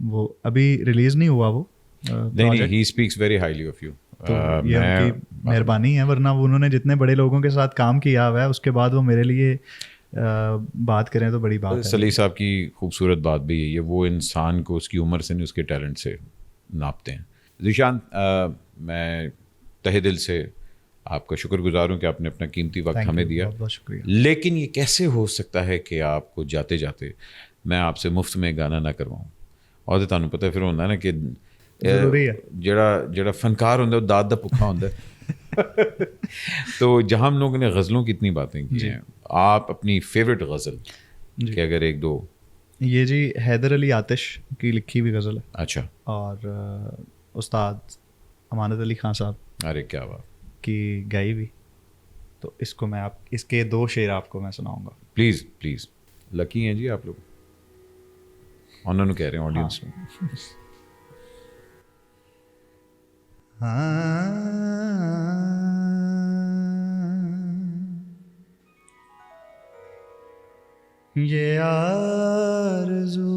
S2: وہ ابھی ریلیز نہیں ہوا وہ.
S1: نہیں, he speaks very highly of you.
S2: تو یہ ان کی مہربانی ہے, ورنہ انہوں نے جتنے بڑے لوگوں کے ساتھ کام کیا ہوا ہے اس کے بعد وہ میرے لیے بات کریں تو بڑی بات ہے.
S1: سلی صاحب کی خوبصورت بات بھی ہے, وہ انسان کو اس کی عمر سے نہیں اس کے ٹیلنٹ سے ناپتے ہیں. ذیشان, میں تہہ دل سے آپ کا شکر گزار ہوں کہ آپ نے اپنا قیمتی وقت ہمیں دیا.
S2: بہت شکریہ.
S1: لیکن یہ کیسے ہو سکتا ہے کہ آپ کو جاتے جاتے میں آپ سے مفت میں گانا نہ کرواؤں. اور تمہیں پتہ پھر ہوتا ہے نا کہ جڑا فنکار ہوتا ہے وہ داد دا بھکھا ہوتا ہے. تو جہاں ہم لوگوں نے غزلوں کی اتنی باتیں کی ہیں, آپ اپنی فیوریٹ غزل کہ اگر 1-2.
S2: یہ جی حیدر علی آتش کی لکھی ہوئی غزل ہے.
S1: اچھا.
S2: اور استاد امانت علی خان صاحب,
S1: ارے کیا بات,
S2: کی گائی ہوئی. تو اس کو میں اس کے 2 شعر آپ کو میں سناؤں گا.
S1: Please please. لکی ہیں جی آپ لوگ, انہوں نے کہہ رہے ہیں آڈینس میں.
S2: یہ آرزو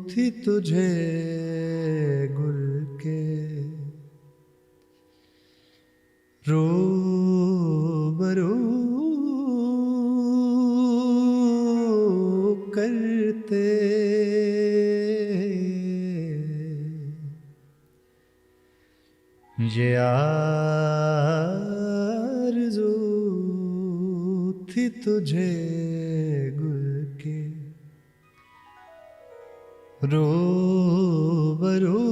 S2: تھی تجھے گل کے روبرو کرتے, یہ آرزو تھی تجھے گل کے روبرو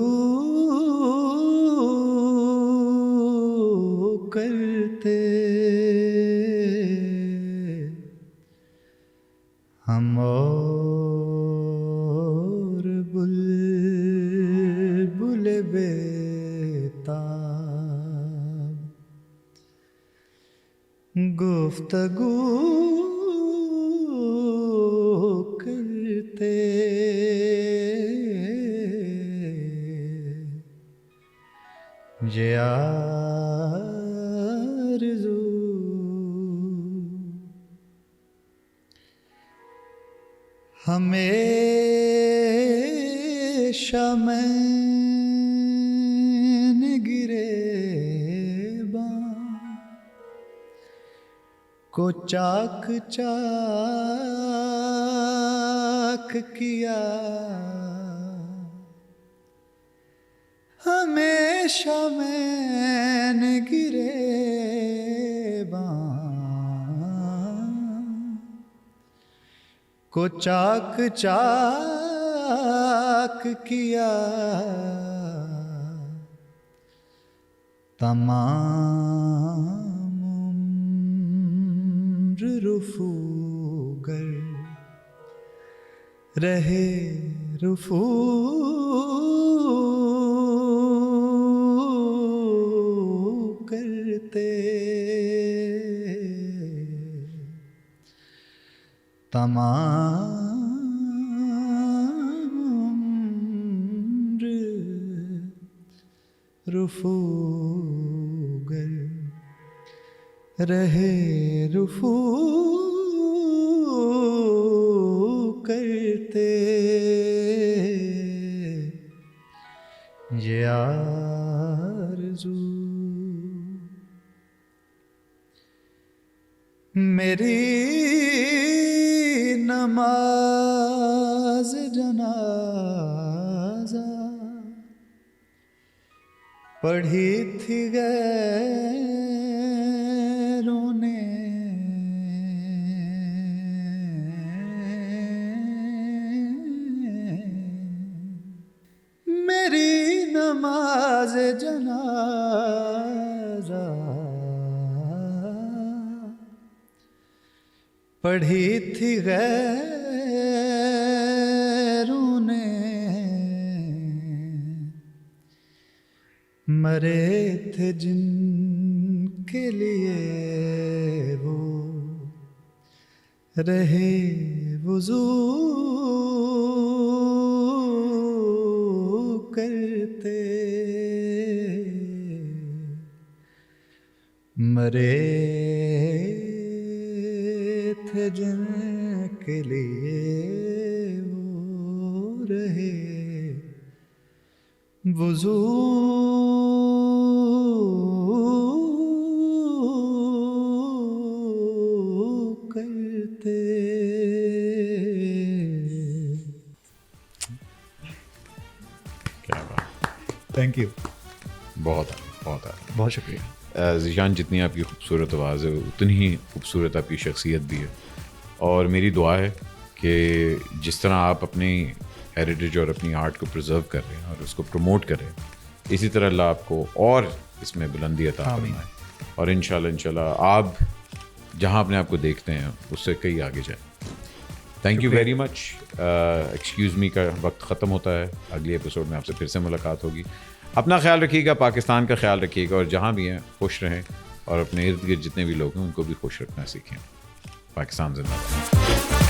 S2: کرتے, ہم اور بلبل بیتاب گفتگو کرتے, یہ آرزو ہمیشہ میں نے گرے کو چاک چاک کیا, ہمیشہ میں نے گرے کو چاک چاک کیا, تمام عمر رفو گر رہے رفو کرتے تمام عمر رفو گر رہے رفو کرتے یہ آرزو میری نماز جنازہ پڑھی تھی غیروں نے میری نماز جنازہ پڑھی تھی غیروں نے مرے تھے جن کے لیے وہ رہے وضو کرتے مرے تھے جن کے لیے وہ رہے وضو کرتے.
S1: کیا بات.
S2: Thank you.
S1: بہت
S2: بہت شکریہ.
S1: ذیشان جتنی آپ کی خوبصورت آواز ہے اتنی ہی خوبصورت آپ کی شخصیت بھی ہے, اور میری دعا ہے کہ جس طرح آپ اپنی ہیریٹیج اور اپنی آرٹ کو پرزرو کر رہے ہیں اور اس کو پروموٹ کر رہے ہیں, اسی طرح اللہ آپ کو اور اس میں بلندی عطا فرمائے, اور انشاءاللہ آپ جہاں اپنے آپ کو دیکھتے ہیں اس سے کئی آگے جائیں. Thank you very much. Excuse me کا وقت ختم ہوتا ہے. اگلی ایپیسوڈ میں آپ سے پھر سے ملاقات ہوگی. اپنا خیال رکھیے گا, پاکستان کا خیال رکھیے گا, اور جہاں بھی ہیں خوش رہیں, اور اپنے ارد گرد جتنے بھی لوگ ہیں ان کو بھی خوش رکھنا سیکھیں. پاکستان زندہ باد.